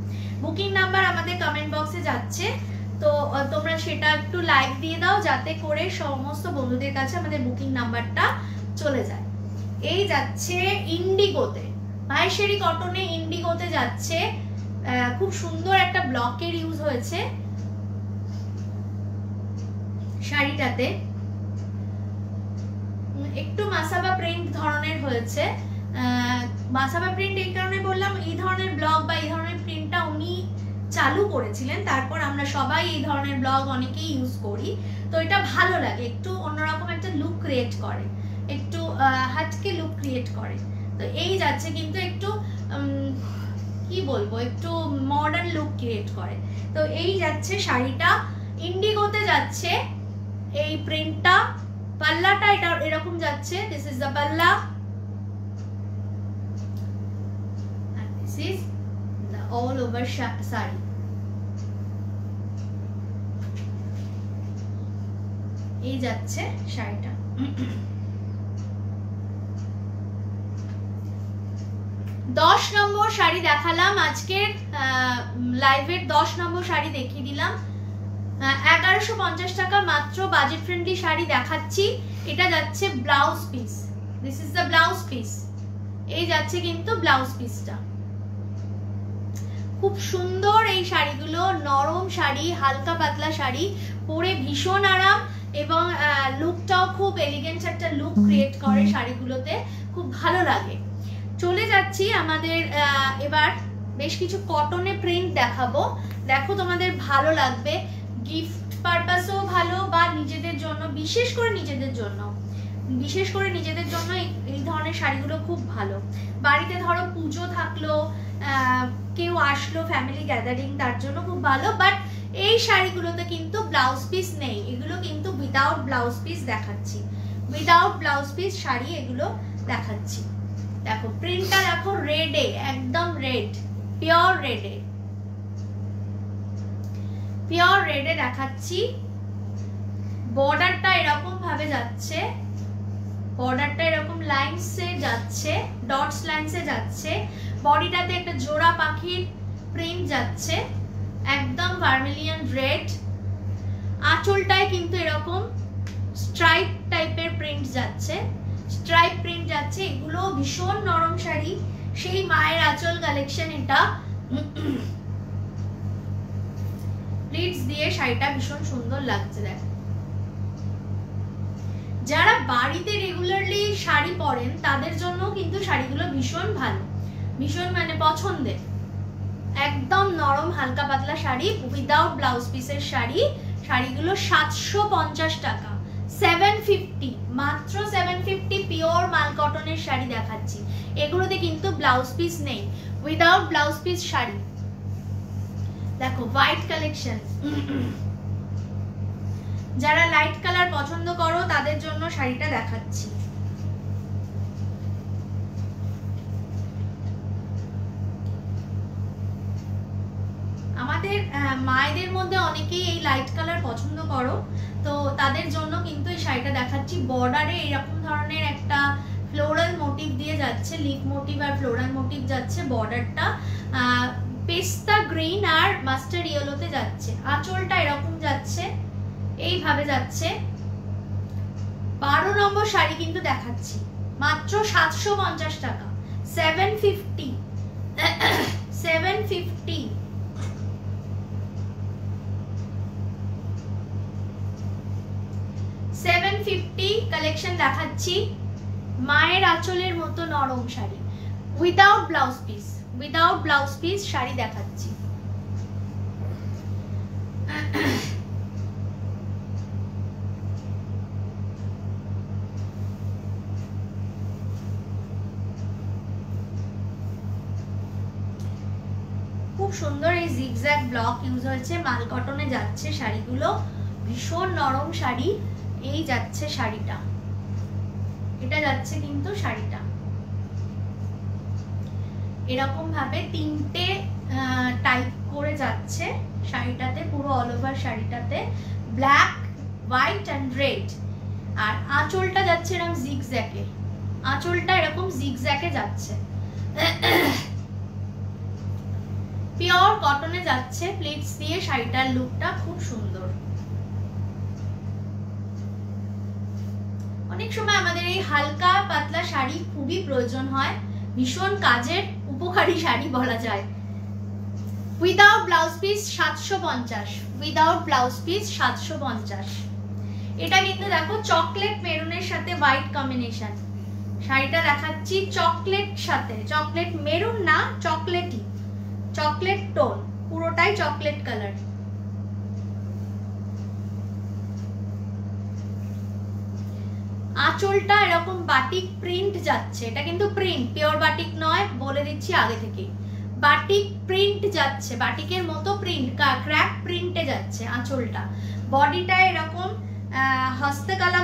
বুকিং নাম্বার আমাদের কমেন্ট বক্সে যাচ্ছে, তো তোমরা সেটা একটু লাইক দিয়ে দাও যাতে করে সমস্ত বন্ধুদের কাছে আমাদের বুকিং নাম্বারটা চলে যায়। এই যাচ্ছে ইন্ডিগোতে, মাহেশ্বরী কটনে ইন্ডিগোতে যাচ্ছে, খুব সুন্দর একটা ব্লকের ইউজ হয়েছে শাড়িটাতে, একটু মাসাবা প্রিন্ট ধরনের হয়েছে। মাসাবা প্রিন্ট এই কারণে বললাম, এই ধরনের ব্লক বা এই ধরনের প্রিন্টটা উনি চালু করেছিলেন, তারপর আমরা সবাই এই ধরনের ব্লগ অনেকেই ইউজ করি, তো এটা ভালো লাগে, একটু অন্যরকম একটা লুক ক্রিয়েট করে, একটু হাটকে লুক ক্রিয়েট করে। তো এই যাচ্ছে কিন্তু একটু কি বলবো, একটু মডার্ন লুক ক্রিয়েট করে। তো এই যাচ্ছে শাড়িটা, ইন্ডিগোতে যাচ্ছে এই প্রিন্টটা, পাল্লাটা এটা এরকম যাচ্ছে, দিস ইজ দ্য পাল্লা, and this is the all over sari. এই যাচ্ছে শাড়িটা। 10 নম্বর শাড়ি দেখালাম আজকের লাইভের 10 নম্বর শাড়ি দেখিয়ে দিলাম। 1150 টাকা মাত্র বাজেট ফ্রেন্ডলি শাড়ি দেখাচ্ছি। এটা যাচ্ছে blouse piece, this is the blouse piece. এই যাচ্ছে কিন্তু ব্লাউজ পিসটা, খুব সুন্দর এই শাড়িগুলো, নরম শাড়ি, হালকা পাতলা শাড়ি, পরে ভীষণ আরাম এবং লুকটাও খুব এলিগেন্ট একটা লুক ক্রিয়েট করে শাড়িগুলোতে, খুব ভালো লাগে। চলে যাচ্ছি আমাদের এবার বেশ কিছু কটনে প্রিন্ট দেখাবো, দেখো তোমাদের ভালো লাগবে, গিফট পারপাসও ভালো বা নিজেদের জন্য, বিশেষ করে নিজেদের জন্য এই ধরনের শাড়িগুলো খুব ভালো। বাড়িতে ধরো পুজো থাকলো, কেউ আসলো, ফ্যামিলি গ্যাদারিং, তার জন্য খুব ভালো। বাট এই শাড়িগুলোতে কিন্তু ব্লাউজ পিস নেই, এগুলো কিন্তু উইদাউট ব্লাউজ পিস দেখাচ্ছি, উইদাউট ব্লাউজ পিস শাড়ি এগুলো দেখাচ্ছি। দেখো প্রিন্টটা দেখো, রেডে, একদম রেড, পিওর রেডে দেখাচ্ছি। বর্ডারটা এরকম ভাবে যাচ্ছে, বর্ডারটা এরকম লাইনসে যাচ্ছে, ডটস লাইনসে যাচ্ছে। বডিটাতে একটা জোড়া পাখির প্রিন্ট যাচ্ছে, একদম ভার্মিলিয়ন রেড। আঁচলটায় কিন্তু এরকম স্ট্রাইপ টাইপের প্রিন্ট যাচ্ছে, স্ট্রাইপ প্রিন্ট যাচ্ছে। এগুলো ভীষণ নরম শাড়ি, সেই মায়ের আঁচল কালেকশন এটা। প্লিটস দিয়ে শাড়িটা ভীষণ সুন্দর লাগছে। দেখো যারা বাড়িতে রেগুলারলি শাড়ি পরেন তাদের জন্য কিন্তু শাড়িগুলো ভীষণ ভালো, ভীষণ মানে পছন্দের। একদম নরম হালকা পাতলা শাড়ি, উইদাউট ব্লাউজ পিসের শাড়ি। শাড়িগুলো 750 টাকা, 750, মাত্র 750। পিওর মাল কটনের শাড়ি দেখাচ্ছি, এগুলোতে কিন্তু ব্লাউজ পিস নেই, উইদাউট ব্লাউজ পিস শাড়ি। দেখো হোয়াইট কালেকশন, যারা লাইট কালার পছন্দ করো তাদের জন্য শাড়িটা দেখাচ্ছি। আমাদের মায়েদের মধ্যে অনেকেই এই লাইট কালার পছন্দ করো, তো তাদের জন্য কিন্তু এই শাড়িটা দেখাচ্ছি। বর্ডারে এরকম ধরনের একটা ফ্লোরাল মোটিভ দিয়ে যাচ্ছে, লিফ মোটিভ আর ফ্লোরাল মোটিভ যাচ্ছে। বর্ডারটা পেস্তা গ্রিন আর মাস্টার্ড ইয়েলোতে যাচ্ছে। আঁচলটা এরকম যাচ্ছে, এইভাবে যাচ্ছে। 12 নম্বর শাড়ি কিন্তু দেখাচ্ছি, মাত্র 750 টাকা, 750, 750। কালেকশন দেখাচ্ছি, মায়ের আঁচলের মতো নরম sari, without blouse piece, without blouse piece sari দেখাচ্ছি। খুব সুন্দর এই জিগজ্যাগ ব্লক ইউজ হয়েছে, মাল কটনে যাচ্ছে শাড়িগুলো, ভীষণ নরম শাড়ি। এই যাচ্ছে শাড়িটা, এটা যাচ্ছে কিন্তু শাড়িটা এরকম ভাবে 3টে টাইপ করে যাচ্ছে শাড়িটাতে, পুরো অল ওভার শাড়িটাতে ব্ল্যাক, হোয়াইট অ্যান্ড রেড। আর আঁচলটা যাচ্ছে এরকম জিগজ্যাগে, আঁচলটা এরকম জিগজ্যাগে যাচ্ছে। পিওর কটনে যাচ্ছে, প্লিটস দিয়ে। শাড়িটার লুকটা খুব সুন্দর। অনেক সময় আমাদের এই হালকা পাতলা শাড়ি খুবই প্রয়োজন হয়, ভীষণ কাজের উপকারী শাড়ি বলা যায়। Without blouse piece 750, without blouse piece 750। এটা কিন্তু দেখো চকলেট মেরুনের সাথে হোয়াইট কম্বিনেশন। শাড়িটা দেখাচ্ছি চকলেট সাথে, চকলেট মেরুন না, চকলেটই, চকলেট টোন, পুরোটাই চকলেট কালার। আঁচলটা এরকম বাটিক প্রিন্ট যাচ্ছে, এটা কিন্তু প্রিন্ট, পিওর বাটিক নয়, বলে দিচ্ছি আগে থেকে। বাটিক প্রিন্ট যাচ্ছে, বাটিকের মতো প্রিন্ট, ক্র্যাক প্রিন্টে যাচ্ছে আঁচলটা। বডিটা এরকম হস্তকলা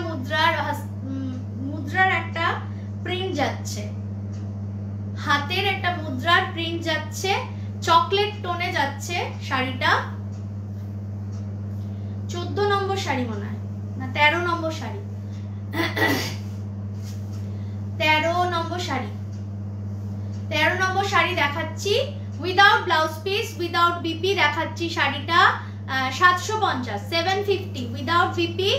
মুদ্রার একটা প্রিন্ট যাচ্ছে, হাতের একটা মুদ্রার প্রিন্ট যাচ্ছে, চকলেট টোনে যাচ্ছে শাড়িটা। 14 নম্বর শাড়ি মনে হয়, না 13 নম্বর শাড়ি, 13 নম্বর শাড়ি, 13 নম্বর শাড়ি দেখাচ্ছি without blouse piece, without BP দেখাচ্ছি শাড়িটা 750, 750 উইদাউট বিপি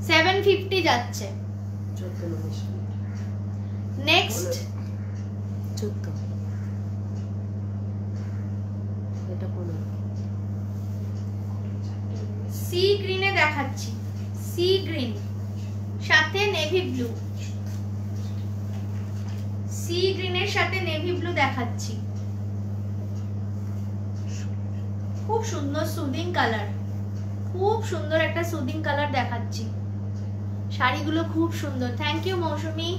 750 যাচ্ছে। নেক্সট 14 এটা 15 সি গ্রিনে দেখাচ্ছি, সি গ্রিন সাথে নেভি ব্লু, সি গ্রিনের সাথে নেভি ব্লু দেখাচ্ছি। খুব সুন্দর সুদিং কালার, খুব সুন্দর একটা সুদিং কালার দেখাচ্ছি। শাড়িগুলো খুব সুন্দর। Thank you Mousumi.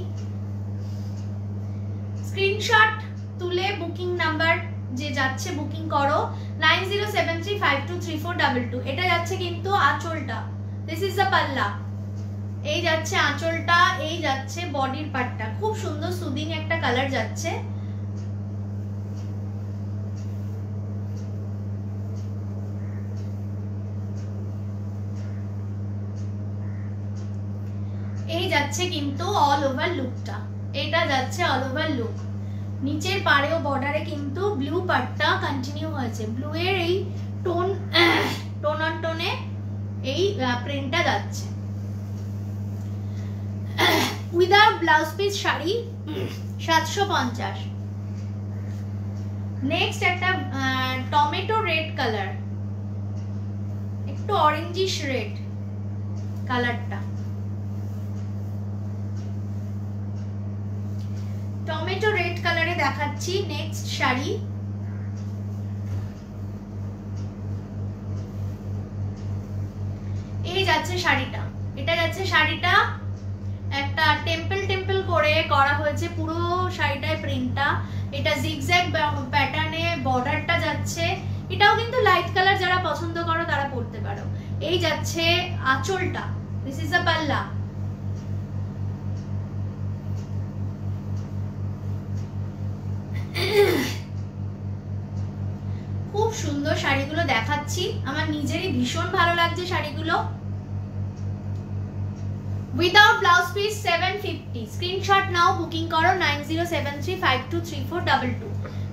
স্ক্রিনশট তুলে বুকিং নাম্বার যে যাচ্ছে বুকিং করো 9073523422। এটা যাচ্ছে কিন্তু আঁচলটা, দিস ইজ দ্য পাল্লা। এই যাচ্ছে আঁচলটা, এই যাচ্ছে বডির পার্টটা। খুব সুন্দর সুদিং একটা কালার যাচ্ছে। এই যাচ্ছে কিন্তু অল ওভার লুকটা, এটা যাচ্ছে অল ওভার লুক। নিচের পাড়েও বর্ডারে কিন্তু ব্লু পার্টটা কন্টিনিউ হয়েছে, ব্লু এর এই টোন টোন অন টোনে এই প্রিন্টটা যাচ্ছে। Without blouse piece sari 750। Next একটা টমেটো রেড কালার, একটু অরেঞ্জিশ রেড কালারটা, টমেটো রেড কালারে দেখাচ্ছি নেক্সট শাড়ি। এই যাচ্ছে শাড়িটা, এটা যাচ্ছে শাড়িটা একটা টেম্পল টেম্পল করে করা হয়েছে পুরো শাড়িটায় প্রিন্টটা। এটা জিগজ্যাগ প্যাটার্নে বর্ডারটা যাচ্ছে। এটাও কিন্তু লাইট কালার, যারা পছন্দ করো তারা পরতে পারো। এই যাচ্ছে আঁচলটা, দিস ইজ আ পাল্লা। খুব সুন্দর শাড়িগুলো দেখাচ্ছি, আমার নিজেরই ভীষণ ভালো লাগছে শাড়িগুলো। Without blouse piece 750। স্ক্রিনশট নাও, বুকিং করো 9073523422,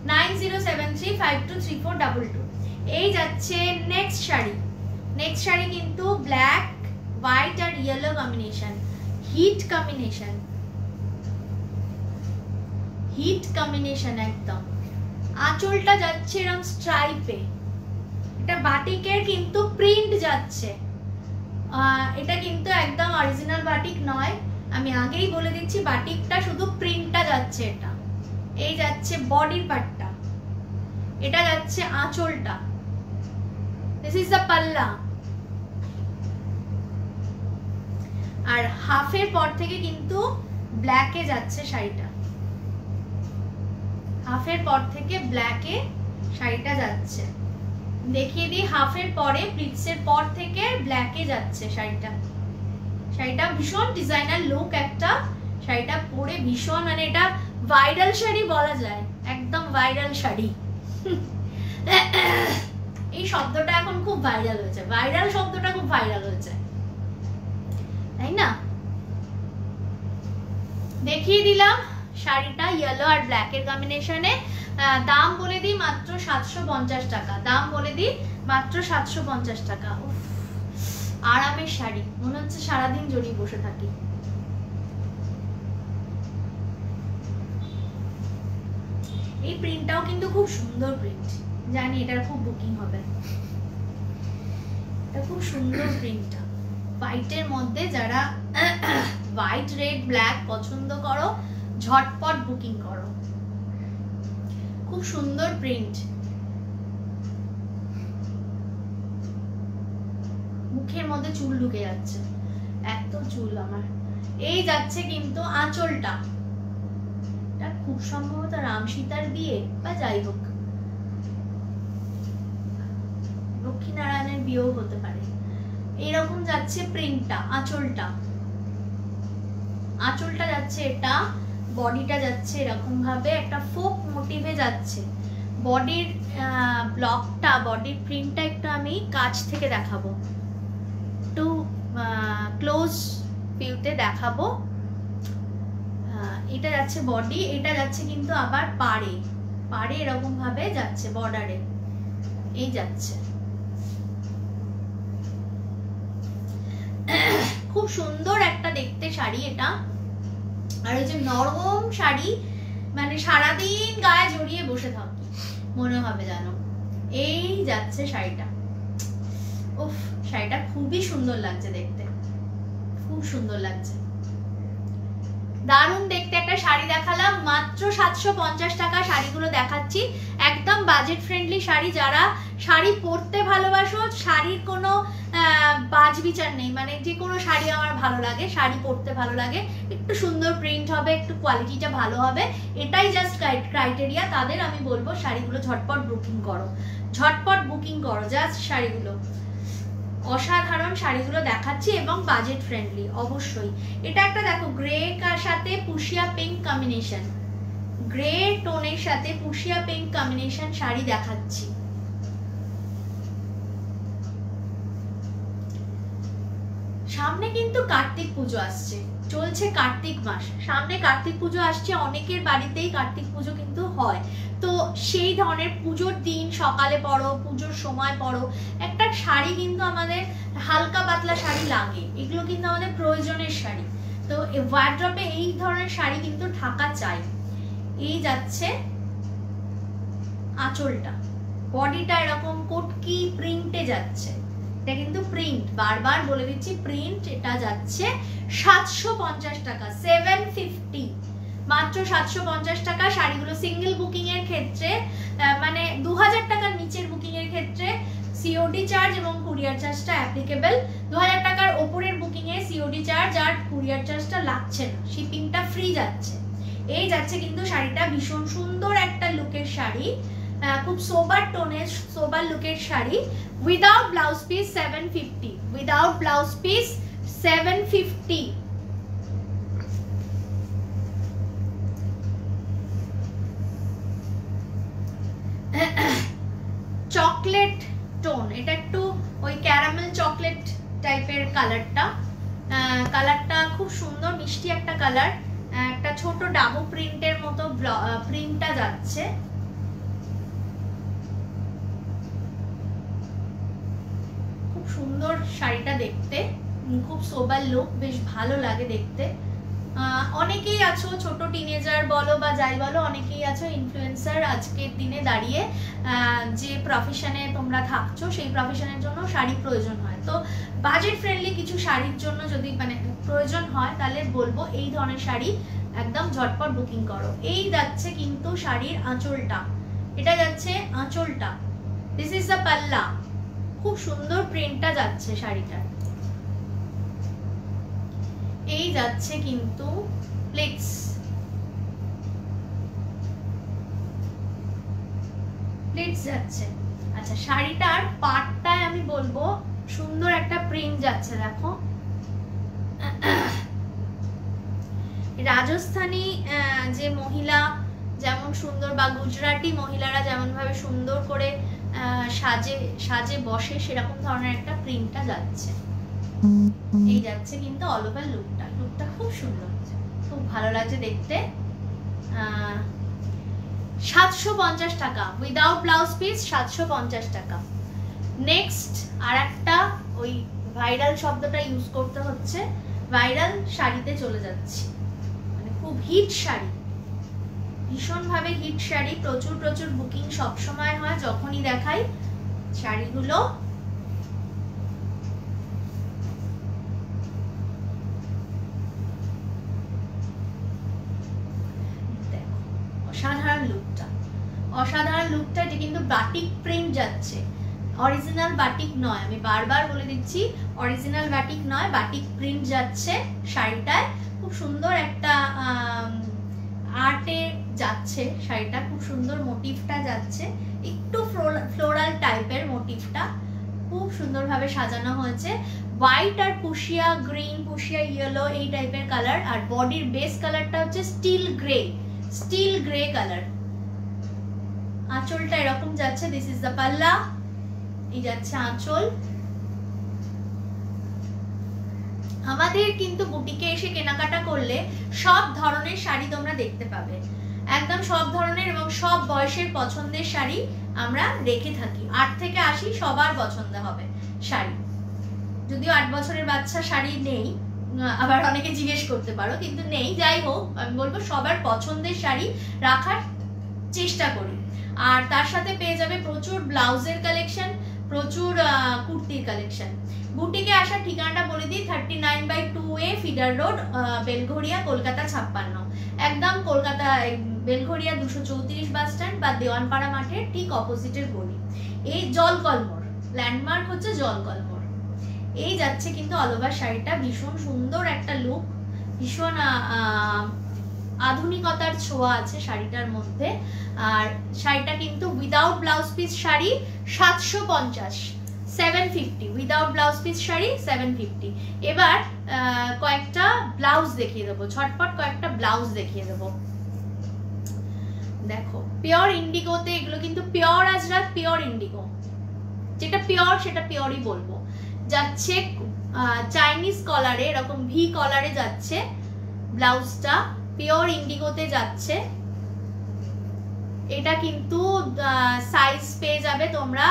9073523422। এই যাচ্ছে নেক্সট শাড়ি। নেক্সট শাড়ি কিন্তু ব্ল্যাক হোয়াইট আর yellow combination, hit combination, hit combination একদম। আঁচলটা যাচ্ছে এরকম স্ট্রাইপে, এটা বাটিকের কিন্তু প্রিন্ট যাচ্ছে। এটা কিন্তু একদম অরিজিনাল বাটিক নয়, আমি আগেই বলে দিচ্ছি, বাটিকটা শুধু প্রিন্টটা যাচ্ছে। এটা এই যাচ্ছে বডির পার্টটা, এটা যাচ্ছে আঁচলটা, দিস ইজ দ্য পাল্লা। আর হাফের পর থেকে কিন্তু ব্ল্যাকে যাচ্ছে শাড়িটা, হাফের পর থেকে ব্ল্যাকে শাড়িটা যাচ্ছে। দেখিয়ে দিই, হাফের পরে প্লিটসের পর থেকে ব্ল্যাকে যাচ্ছে শাড়িটা। শাড়িটা ভীষণ ডিজাইনার লুক একটা, শাড়িটা পরে ভীষণ, মানে এটা ভাইরাল শাড়ি বলা যায়, একদম ভাইরাল শাড়ি। এই শব্দটা এখন খুব ভাইরাল হয়েছে, ভাইরাল শব্দটা খুব ভাইরাল হয়েছে, তাই না? দেখিয়ে দিলাম শাড়িটা ইয়েলো আর ব্ল্যাকের কম্বিনেশনে। দাম বলে দিই মাত্র 750 টাকা, দাম বলে দিই মাত্র 750 টাকা। উফ, আরামের শাড়ি, মনে হচ্ছে সারাদিন জড়িয়ে বসে থাকি। এই প্রিন্টটাও কিন্তু খুব সুন্দর প্রিন্ট, জানি এটার খুব বুকিং হবে। এটা খুব সুন্দর প্রিন্টটা, হোয়াইটের মধ্যে যারা হোয়াইট রেড ব্ল্যাক পছন্দ করো ঝটপট বুকিং করো। খুব সুন্দর প্রিন্ট, মুখের মধ্যে চুল ঢুকে যাচ্ছে, এত চুল আমার। এই যাচ্ছে কিন্তু আঁচলটা, এটা খুব সম্ভবত রাম সীতার বিয়ে বা যাই হোক, লক্ষ্মীনারায়ণের বিয়েও হতে পারে। এরকম যাচ্ছে প্রিন্টটা, আঁচলটা, আঁচলটা যাচ্ছে এটা, বডিটা যাচ্ছে এরকম ভাবে একটা ফোক মোটিভে যাচ্ছে। বডির ব্লকটা, বডির প্রিন্টটা একটু আমি কাছ থেকে দেখাবো, একটু ক্লোজ ভিউতে দেখাবো। এটা যাচ্ছে বডি, এটা যাচ্ছে কিন্তু আবার পাড়ে, পাড়ে এরকম ভাবে যাচ্ছে বর্ডারে, এই যাচ্ছে। খুব সুন্দর একটা দেখতে শাড়ি এটা। আর এই যে নরম শাড়ি, মানে সারাদিন গায়ে জড়িয়ে বসে থাকি মনে হবে জানো। এই যাচ্ছে শাড়িটা, উফ শাড়িটা খুবই সুন্দর লাগছে দেখতে, খুব সুন্দর লাগছে, দারুণ দেখতে একটা শাড়ি দেখালাম। মাত্র 750 টাকা শাড়িগুলো দেখাচ্ছি, একদম বাজেট ফ্রেন্ডলি শাড়ি। যারা শাড়ি পরতে ভালোবাসো, শাড়ির কোনো বাজ বিচার নেই, মানে যে কোনো শাড়ি আমার ভালো লাগে, শাড়ি পরতে ভালো লাগে, একটু সুন্দর প্রিন্ট হবে, একটু কোয়ালিটিটা ভালো হবে, এটাই জাস্ট ক্রাইটেরিয়া। তাদের আমি বলবো শাড়িগুলো ঝটপট বুকিং করো, ঝটপট বুকিং করো জাস্ট শাড়িগুলো। অসাধারণ শাড়িগুলো দেখাচ্ছি এবং বাজেট ফ্রেন্ডলি অবশ্যই। এটা একটা দেখো গ্রে কার সাথে পুশিয়া পিঙ্ক কম্বিনেশন, গ্রে টোনের সাথে পুশিয়া পিঙ্ক কম্বিনেশন শাড়ি দেখাচ্ছি। সামনে কিন্তু কার্তিক পুজো আসছে, চলছে কার্তিক মাস, সামনে কার্তিক পুজো আসছে, অনেকের বাড়িতেই কার্তিক পুজো কিন্তু হয়। তো সেই ধরনের পুজোর দিন সকালে পরো, পুজোর সময় পরো, একটা শাড়ি কিন্তু আমাদের হালকা পাতলা শাড়ি লাগে, এগুলো কিন্তু আমাদের প্রয়োজনের শাড়ি। তো ওয়ার্ড্রপে এই ধরনের শাড়ি কিন্তু থাকা চাই। এই যাচ্ছে আঁচলটা, বডিটা এরকম কোটকি প্রিন্টে যাচ্ছে, এটা কিন্তু প্রিন্ট, বারবার বলে দিচ্ছি প্রিন্ট। এটা যাচ্ছে 750 টাকা, 750, মাত্র 750 টাকা। শাড়িগুলো সিঙ্গেল বুকিং এর ক্ষেত্রে, মানে 2000 টাকার নিচের বুকিং এর ক্ষেত্রে সিওডি চার্জ এবং কুরিয়ার চার্জটা অ্যাপ্লিকেবল। 2000 টাকার ওপরের বুকিং এ সিওডি চার্জ আর কুরিয়ার চার্জটা লাগছে না, শিপিংটা ফ্রি যাচ্ছে। এই যাচ্ছে কিন্তু শাড়িটা, ভীষণ সুন্দর একটা লুকের শাড়ি, খুব সোবার টোনের সোবার লুকের sari. Without blouse piece 750, without blouse piece 750। Chocolate tone, এটা একটু ওই ক্যারামেল চকলেট টাইপের কালারটা, কালারটা খুব সুন্দর মিষ্টি একটা কালার, একটা ছোট ডাবু প্রিন্টের মতো প্রিন্টটা যাচ্ছে। খুব সুন্দর শাড়িটা দেখতে, খুব সোবার লুক, বেশ ভালো লাগে দেখতে। অনেকেই আছো ছোট টিনেজার বলো বা যাই বলো, অনেকেই আছো ইনফ্লুয়েন্সার আজকের দিনে দাঁড়িয়ে, যে প্রফেশনে তোমরা থাকছো সেই প্রফেশনের জন্য শাড়ি প্রয়োজন হয়। তো বাজেট ফ্রেন্ডলি কিছু শাড়ির জন্য যদি মানে প্রয়োজন হয়, তাহলে বলবো এই ধরনের শাড়ি একদম ঝটপট বুকিং করো। এই যাচ্ছে কিন্তু শাড়ির আঁচলটা, এটা যাচ্ছে আঁচলটা, দিস ইজ দ্য পাল্লা, খুব সুন্দর প্রিন্টটা যাচ্ছে শাড়িটার। এই যাচ্ছে কিন্তু প্লেটস, প্লেটস যাচ্ছে। আচ্ছা শাড়িটার পাটটায় আমি বলবো সুন্দর একটা প্রিন্ট যাচ্ছে, দেখো রাজস্থানী যে মহিলা যেমন সুন্দর, বা গুজরাটি মহিলারা যেমন ভাবে সুন্দর করে সাজে সাজে বসে, সেরকম ধরনের একটা প্রিন্টটা যাচ্ছে। এই যাচ্ছে কিন্তু অল ওভার লুকটা, লুকটা খুব সুন্দর, খুব ভালো লাগছে দেখতে। 750 টাকা উইদাউট ব্লাউজ পিস, 750 টাকা। নেক্সট আর একটা ওই ভাইরাল শব্দটা ইউজ করতে হচ্ছে, ভাইরাল শাড়িতে চলে যাচ্ছি, মানে খুব হিট শাড়ি, ভীষণভাবে হিট শাড়ি, প্রচুর প্রচুর বুকিং সবসময় হয় যখনই দেখাই শাড়িগুলো। অসাধারণ লুকটা, অসাধারণ লুকটা, এটা কিন্তু বাটিক প্রিন্ট যাচ্ছে, অরিজিনাল বাটিক নয়, আমি বারবার বলে দিচ্ছি অরিজিনাল বাটিক নয়, বাটিক প্রিন্ট যাচ্ছে শাড়িটায়। খুব সুন্দর একটা আর্টে যাচ্ছে শাড়িটা, খুব সুন্দর মোটিভটা যাচ্ছে, একটু ফ্লোরাল টাইপের মোটিভটা, খুব সুন্দরভাবে সাজানো হয়েছে। হোয়াইট আর পুশিয়া গ্রিন, পুশিয়া ইয়েলো এই টাইপের কালার, আর বডির বেস কালারটা হচ্ছে still grey, still grey colour. আঁচলটা এরকম যাচ্ছে, দিস ইজ দ্য পাল্লা, এই যাচ্ছে আঁচল। আমাদের কিন্তু বুটিকে এসে কেনাকাটা করলে সব ধরনের শাড়ি তোমরা দেখতে পাবে, একদম সব ধরনের এবং সব বয়সের পছন্দের শাড়ি আমরা রেখে থাকি। 8 থেকে 80 সবার পছন্দ হবে শাড়ি, যদিও 8 বছরের বাচ্চা শাড়ি নেই, আবার অনেকে জিজ্ঞেস করতে পারো, কিন্তু নেই। যাই হোক, আমি বলবো সবার পছন্দের শাড়ি রাখার চেষ্টা করি। আর তার সাথে পেয়ে যাবে প্রচুর ব্লাউজের কালেকশন, প্রচুর কুর্তির কালেকশন। বুটিকে আসার ঠিকানাটা বলে দিই, 39/2A feeder road, Belgharia, Kolkata 56। একদম কলকাতা বেলঘড়িয়া 234 বাস স্ট্যান্ড বা দেওয়ানপাড়া মাঠের ঠিক অপোজিটের গলি। এই জলকল মোড়, ল্যান্ডমার্ক হচ্ছে জলকল মোড়। এই যাচ্ছে কিন্তু অল ওভার শাড়িটা, ভীষণ সুন্দর একটা লুক, ভীষণ আধুনিকতার ছোঁয়া আছে শাড়িটার মধ্যে। আর শাড়িটা কিন্তু without blouse piece sari 750, 750 without blouse piece sari 750। এবার কয়েকটা ব্লাউজ দেখিয়ে দেবো, ঝটপট কয়েকটা ব্লাউজ দেখিয়ে দেবো। দেখো পিওর ইন্ডিগোতে, এগুলো কিন্তু পিওর আজরাক, পিওর ইন্ডিগো, যেটা পিওর সেটা পিওরই বলবো। যাচ্ছে চাইনিজ কলারে, এরকম ভি কলারে যাচ্ছে ব্লাউজটা, পিওর ইন্ডিগোতে যাচ্ছে। এটা কিন্তু সাইজ পেয়ে যাবে তোমরা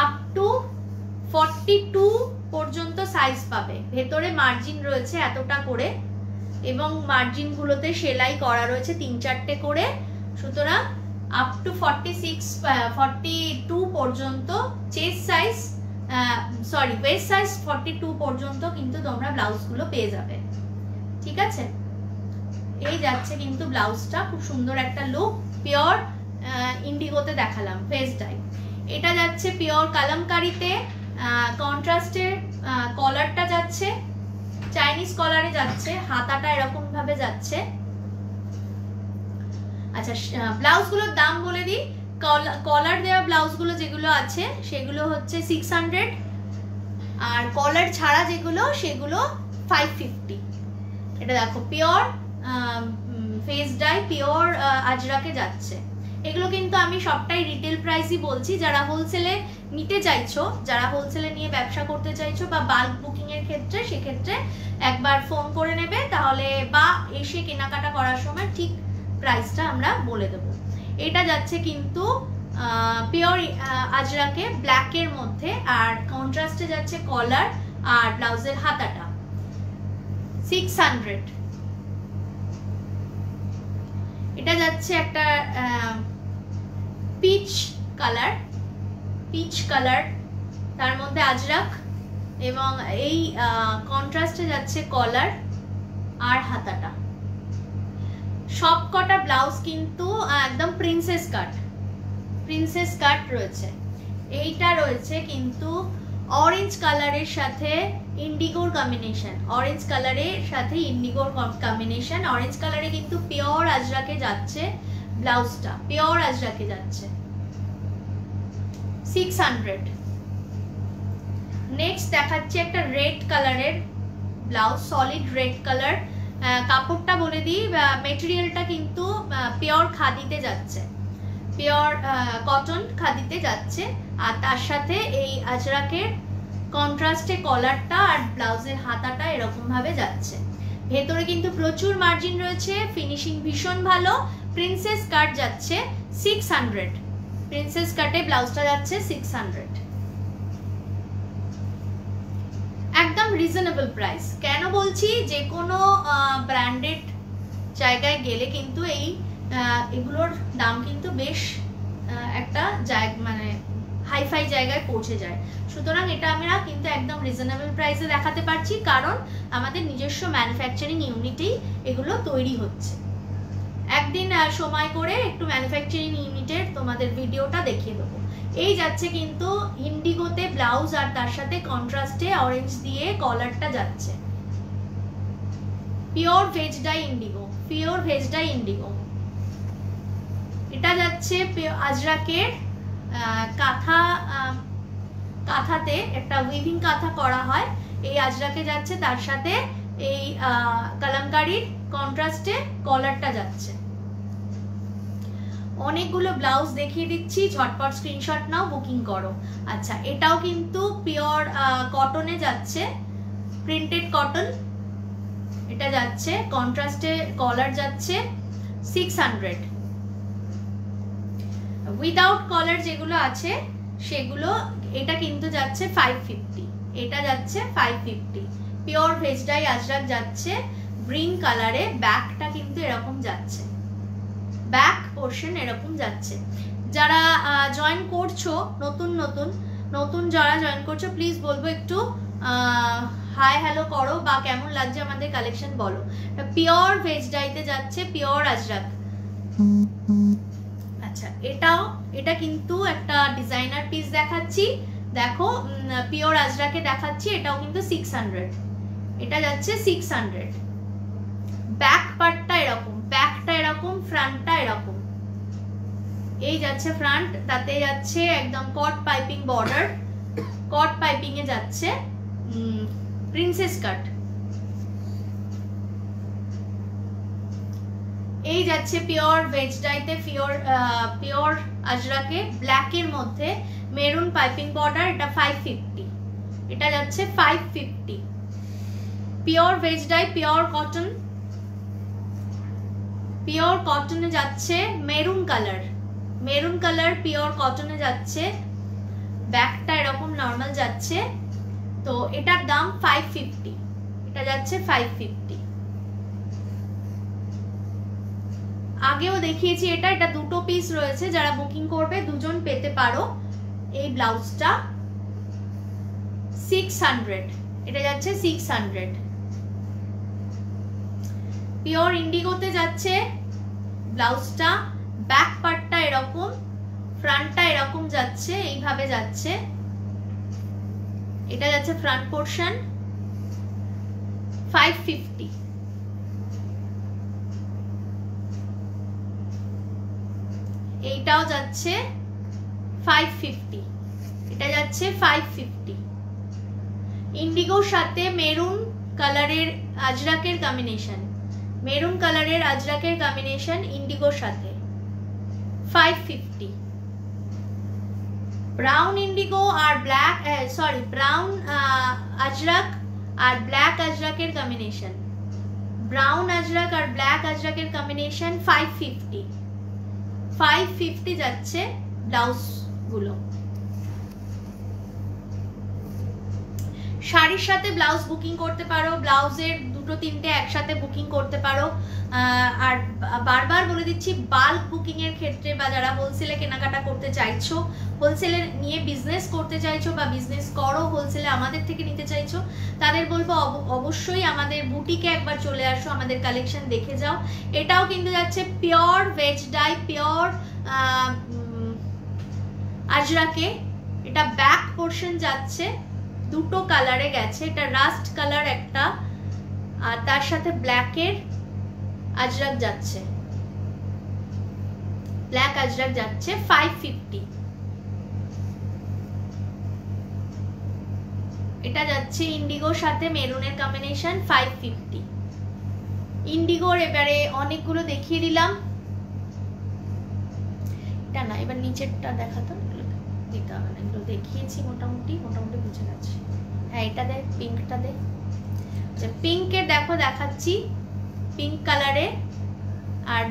আপ টু 42 পর্যন্ত সাইজ পাবে। ভেতরে মার্জিন রয়েছে এতটা করে, এবং মার্জিন গুলোতে সেলাই করা রয়েছে 3-4টে করে, সুতরাং আপ টু 42 পর্যন্ত chest size, sorry West size 42 পর্যন্ত কিন্তু তোমরা ব্লাউজ গুলো পেয়ে যাবে। ঠিক আছে, এই যাচ্ছে কিন্তু ব্লাউজটা, খুব সুন্দর একটা লুক, পিওর ইন্ডিগোতে দেখালাম ফেস ডাই। এটা যাচ্ছে পিওর কালামকারীতে, কন্ট্রাস্টের কলারটা যাচ্ছে, চাইনিজ কলারে যাচ্ছে, হাতাটা এরকম ভাবে যাচ্ছে। আচ্ছা, ব্লাউজ গুলোর দাম বলে দিই। কলার দেওয়া ব্লাউজ গুলো যেগুলো আছে সেগুলো হচ্ছে 600, আর কলার ছাড়া যেগুলো সেগুলো 550। এটা দেখো পিওর ফেস ডাই, পিওর আজরাকে যাচ্ছে। এগুলো কিন্তু আমি সবটাই রিটেল প্রাইসই বলছি। যারা হোলসেলে নিতে চাইছো, যারা হোলসেলে নিয়ে ব্যবসা করতে চাইছো বা বাল্ক বুকিং এর ক্ষেত্রে, সেক্ষেত্রে একবার ফোন করে নেবে, তাহলে বা এসে কেনাকাটা করার সময় ঠিক প্রাইসটা আমরা বলে দেব। এটা যাচ্ছে কিন্তু পিওর আজরাকে ব্ল্যাকের মধ্যে, আর কন্ট্রাস্টে যাচ্ছে কলার আর ব্লাউজের হাতাটা 600। এটা যাচ্ছে একটা পিচ কালার, পিচ কালার, তার মধ্যে আজরাক, এবং এই কন্ট্রাস্টে যাচ্ছে কলার আর হাতাটা। সব কটা ব্লাউজ কিন্তু একদম প্রিন্সেস কাট, প্রিন্সেস কাট রয়েছে। এইটা রয়েছে কিন্তু অরেঞ্জ কালারের সাথে ইন্ডিগোর কম্বিনেশন, অরেঞ্জ কালারের সাথে ইন্ডিগোর কম্বিনেশন। অরেঞ্জ কালারে কিন্তু পিওর আজরাকে যাচ্ছে ব্লাউজটা, পিওর আজরাকে যাচ্ছে 600। নেক্সট দেখাচ্ছি একটা রেড কালারের ব্লাউজ, সলিড রেড কালার। কাপড়টা বলে দিই, মেটেরিয়ালটা কিন্তু পিওর খাদিতে যাচ্ছে, পিওর কটন খাদিতে যাচ্ছে। আর তার সাথে এই আজরাকের কন্ট্রাস্টে কলারটা আর ব্লাউজের হাতাটা এরকম ভাবে যাচ্ছে। ভেতরে কিন্তু প্রচুর মার্জিন রয়েছে, ফিনিশিং ভীষণ ভালো। প্রিন্সেস কাট যাচ্ছে 600, প্রিন্সেস কাটে ব্লাউজটা যাচ্ছে 600, একদম রিজনেবল প্রাইস। কেন বলছি, যে কোনো ব্র্যান্ডেড জায়গায় গেলে কিন্তু এগুলোর দাম কিন্তু বেশ একটা মানে হাইফাই জায়গায় পৌঁছে যায়। সুতরাং এটা আমরা কিন্তু একদম রিজনেবল প্রাইসে দেখাতে পারছি, কারণ আমাদের নিজস্ব ম্যানুফ্যাকচারিং ইউনিটেই এগুলো তৈরি হচ্ছে। একদিন সময় করে একটু ম্যানুফ্যাকচারিং ইউনিটের তোমাদের ভিডিওটা দেখিয়ে দেবো। এই যাচ্ছে কিন্তু ইন্ডিগোতে ব্লাউজ, আর তার সাথে কন্ট্রাস্টে অরেঞ্জ দিয়ে কলারটা যাচ্ছে, pure veg die Indigo, pure veg die Indigo. এটা যাচ্ছে আজরাকের কাঁথা, কাঁথাতে একটা উইভিং কাঁথা করা হয়, এই আজরাকে যাচ্ছে, তার সাথে এই কালামকারীর কন্ট্রাস্টে কলারটা যাচ্ছে। অনেকগুলো ব্লাউজ দেখিয়ে দিচ্ছি, ঝটপট স্ক্রিনশট নাও, বুকিং করো। আচ্ছা, এটাও কিন্তু পিওর কটনে যাচ্ছে, প্রিন্টেড কটন, এটা যাচ্ছে কন্ট্রাস্টে, কলার যাচ্ছে 600। উইদাউট কলার যেগুলো আছে সেগুলো, এটা কিন্তু যাচ্ছে 550, এটা যাচ্ছে 550। পিওর ভেজ ডাই আজরাক যাচ্ছে গ্রিন কালারে, ব্যাকটা কিন্তু এরকম যাচ্ছে, ব্যাক পোর্শন এরকম যাচ্ছে। যারা জয়েন করছো নতুন যারা জয়েন করছো, প্লিজ বলবো একটু হাই হ্যালো করো বা কেমন লাগছে আমাদের কালেকশন বলো। পিওর ভেজ ডাইতে যাচ্ছে, পিওর আজরাক। আচ্ছা, এটা কিন্তু একটা ডিজাইনার পিস দেখাচ্ছি, দেখো পিওর আজরাকে দেখাচ্ছি, এটাও কিন্তু 600, এটা যাচ্ছে 600। ব্যাক পার্টটা এরকম, ব্যাকটা এরকম, ফ্রন্টটা এরকম, এই যাচ্ছে ফ্রন্ট, তাতে যাচ্ছে একদম cut piping border, cut piping এ যাচ্ছে প্রিন্সেস কাট। এই যাচ্ছে পিওর ভেজ ডাইতে, পিওর আজরাকে ব্ল্যাক এর মধ্যে মেরুন পাইপিং বর্ডার, এটা 550, এটা যাচ্ছে 550। Pure veg dye, pure cotton, pure কটনে যাচ্ছে maroon colour, maroon colour pure কটনে যাচ্ছে, ব্যাকটা এরকম নর্মাল যাচ্ছে। তো এটার দাম 550, এটা যাচ্ছে 550। আগেও দেখিয়েছি এটা দুটো পিস রয়েছে, যারা বুকিং করবে দুজন পেতে পারো। এই ব্লাউজটা 600, এটা যাচ্ছে 600। পিওর ইন্ডিগোতে যাচ্ছে ব্লাউজটা, ব্যাক পার্টটা এরকম, ফ্রন্টটা এরকম যাচ্ছে, এইভাবে যাচ্ছে, এটা যাচ্ছে ফ্রন্ট পোর্শন 550। এইটাও যাচ্ছে 550, এটা যাচ্ছে 550। ইন্ডিগোর সাথে মেরুন কালারের আজরাকের কম্বিনেশন, মেরুন কালারের আজরাকের কম্বিনেশন ইন্ডিগোর সাথে 550। ব্রাউন ইন্ডিগো আর ব্ল্যাক, সরি ব্রাউন আজরাক আর ব্ল্যাক আজরাকের কম্বিনেশন, ব্রাউন আজরাক আর ব্ল্যাক আজরাকের কম্বিনেশন 550, 550 যাচ্ছে ব্লাউজ গুলো। শাড়ির সাথে ব্লাউজ বুকিং করতে পারো, ব্লাউজের দুটো তিনটে একসাথে বুকিং করতে পারো। আর বারবার বলে দিচ্ছি, বাল্ক বুকিং এর ক্ষেত্রে বা যারা হোলসেলে কেনাকাটা করতে চাইছো, হোলসেলে নিয়ে বিজনেস করতে চাইছো বা বিজনেস করো, হোলসেলে আমাদের থেকে নিতে চাইছো, তাদের বলবো অবশ্যই আমাদের বুটিকে একবার চলে আসো, আমাদের কালেকশন দেখে যাও। এটাও কিন্তু যাচ্ছে পিওর ভেজ ডাই, পিওর আজরাকে। এটা ব্যাক পোর্শন যাচ্ছে দুটো কালারে গেছে, এটা রাস্ট কালার একটা, আর তার সাথে ব্ল্যাকের আজরাক যাচ্ছে, ব্ল্যাক আজরাক যাচ্ছে 550। এটা যাচ্ছে ইন্ডিগোর সাথে মেরুনের কম্বিনেশন 550। ইন্ডিগোর এবারে অনেকগুলো দেখিয়ে দিলাম, এটা না, এবার নিচেরটা দেখাতো, দিতে হবে না, এগুলো দেখিয়েছি মোটামুটি বুঝে গেছে। হ্যাঁ, এটা দে, পিঙ্কটা দে। পিঙ্কের দেখো দেখাচ্ছি, পিঙ্ক কালারে আর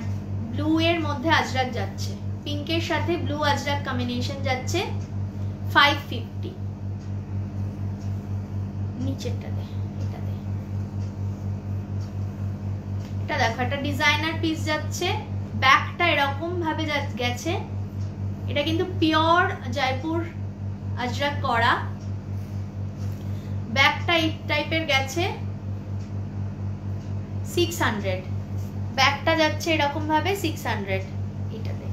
ব্লু এর মধ্যে আজরাক যাচ্ছে, পিঙ্কের সাথে ব্লু আজরাক কম্বিনেশন যাচ্ছে 550। নিচেরটা দে, এটা দে, এটা দেখো, একটা ডিজাইনার পিস যাচ্ছে, ব্যাকটা এরকম ভাবে গেছে, এটা কিন্তু পিওর জয়পুর আজরাক করা, ব্যাকটা এই টাইপের গেছে 600, ব্যাকটা যাচ্ছে এরকম ভাবে 600। এটাতে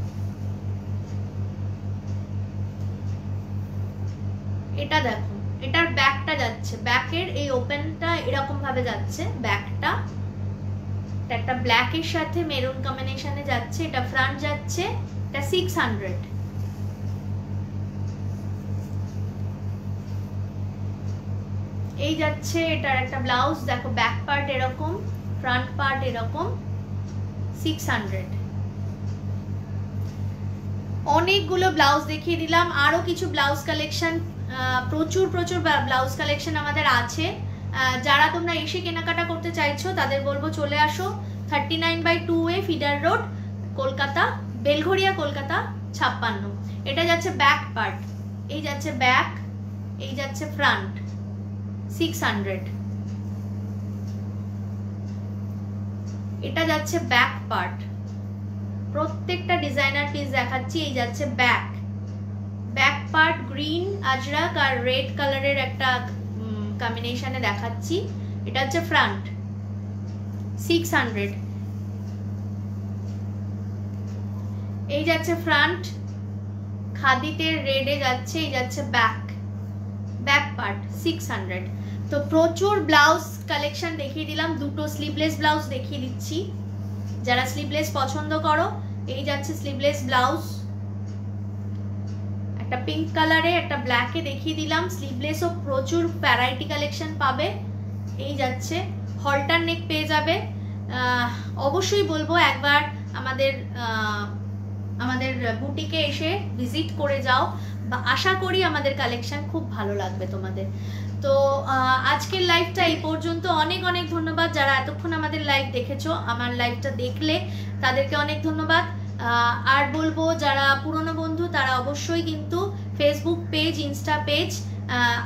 এটা দেখো, এটার ব্যাকটা যাচ্ছে, ব্যাকের এই ওপেনটা এরকম ভাবে যাচ্ছে, ব্যাকটা একটা ব্ল্যাকের সাথে মেরুন কম্বিনেশনে যাচ্ছে, এটা ফ্রন্ট যাচ্ছে, এটা 600। এই যাচ্ছে এটার একটা ব্লাউজ, দেখো ব্যাক পার্ট এরকম, ফ্রন্ট পার্ট এরকম, 600। অনেকগুলো ব্লাউজ দেখিয়ে দিলাম, আরো কিছু ব্লাউজ কালেকশন, প্রচুর ব্লাউজ কালেকশন আমাদের আছে। যারা তোমরা এসে কেনাকাটা করতে চাইছো তাদের বলবো চলে আসো 39/2A feeder road, Kolkata, Belgharia, Kolkata 56। এটা যাচ্ছে ব্যাক পার্ট, এই যাচ্ছে ব্যাক, এই যাচ্ছে ফ্রন্ট, 600। এটা যাচ্ছে ব্যাক পার্ট, প্রত্যেকটা ডিজাইনার পিস দেখাচ্ছি। এই যাচ্ছে ব্যাক পার্ট, গ্রিন আজরাক আর রেড কালারের একটা কম্বিনেশনে দেখাচ্ছি। এটা হচ্ছে ফ্রন্ট, 600। এই যাচ্ছে ফ্রন্ট, খাদিতে রেডে যাচ্ছে। এই যাচ্ছে ব্যাক পার্ট, 600। তো প্রচুর ব্লাউজ কালেকশন দেখিয়ে দিলাম, দুটো স্লিভলেস ব্লাউজ দেখিয়ে দিচ্ছি। যারা স্লিভলেস পছন্দ করো, এই যাচ্ছে স্লিভলেস ব্লাউজ, একটা পিঙ্ক কালারে একটা ব্ল্যাকে দেখিয়ে দিলাম। স্লিভলেসও প্রচুর ভ্যারাইটি কালেকশন পাবে। এই যাচ্ছে হলটার নেক পেয়ে যাবে। অবশ্যই বলবো একবার আমাদের বুটিকে এসে ভিজিট করে যাও, বা আশা করি আমাদের কালেকশন খুব ভালো লাগবে তোমাদের। তো আজকের লাইভটা এই পর্যন্ত। অনেক অনেক ধন্যবাদ যারা এতক্ষণ আমাদের লাইভ দেখেছো। আমার লাইভটা দেখলে তাদেরকে অনেক ধন্যবাদ। আর বলবো যারা পুরনো বন্ধু তারা অবশ্যই কিন্তু ফেসবুক পেজ, ইনস্টা পেজ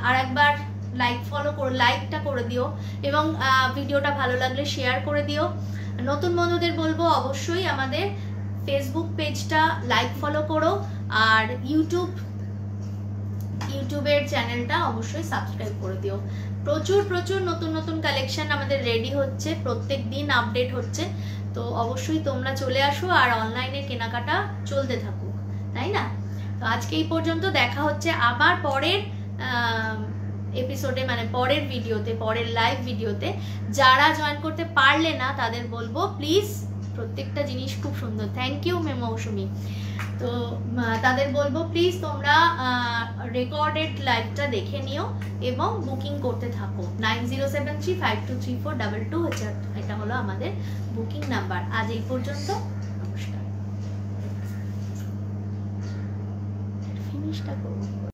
আর একবার লাইকটা করে দিও, এবং ভিডিওটা ভালো লাগলে শেয়ার করে দিও। নতুন বন্ধুদের বলবো অবশ্যই আমাদের ফেসবুক পেজটা লাইক ফলো করো, আর ইউটিউবের চ্যানেলটা অবশ্যই সাবস্ক্রাইব করে দিও। প্রচুর নতুন কালেকশন আমাদের রেডি হচ্ছে, প্রত্যেক দিন আপডেট হচ্ছে। তো অবশ্যই তোমরা চলে আসো, আর অনলাইনে কেনাকাটা চলতে থাকুক, তাই না? তো আজকে এই পর্যন্ত, দেখা হচ্ছে আবার পরের এপিসোডে, মানে পরের ভিডিওতে, পরের লাইভ ভিডিওতে। যারা জয়েন করতে পারলে না তাদের বলবো প্লিজ, প্রত্যেকটা জিনিস খুব সুন্দর, থ্যাংক ইউ মৌসুমি। তো তাদের বলবো প্লিজ তোমরা রেকর্ডেড লাইভটা দেখে নিও এবং বুকিং করতে থাকো। 9073523422 হচ্ছে, এটা হলো আমাদের বুকিং নাম্বার। আজ এই পর্যন্ত, নমস্কার। ফিনিশটা করবো।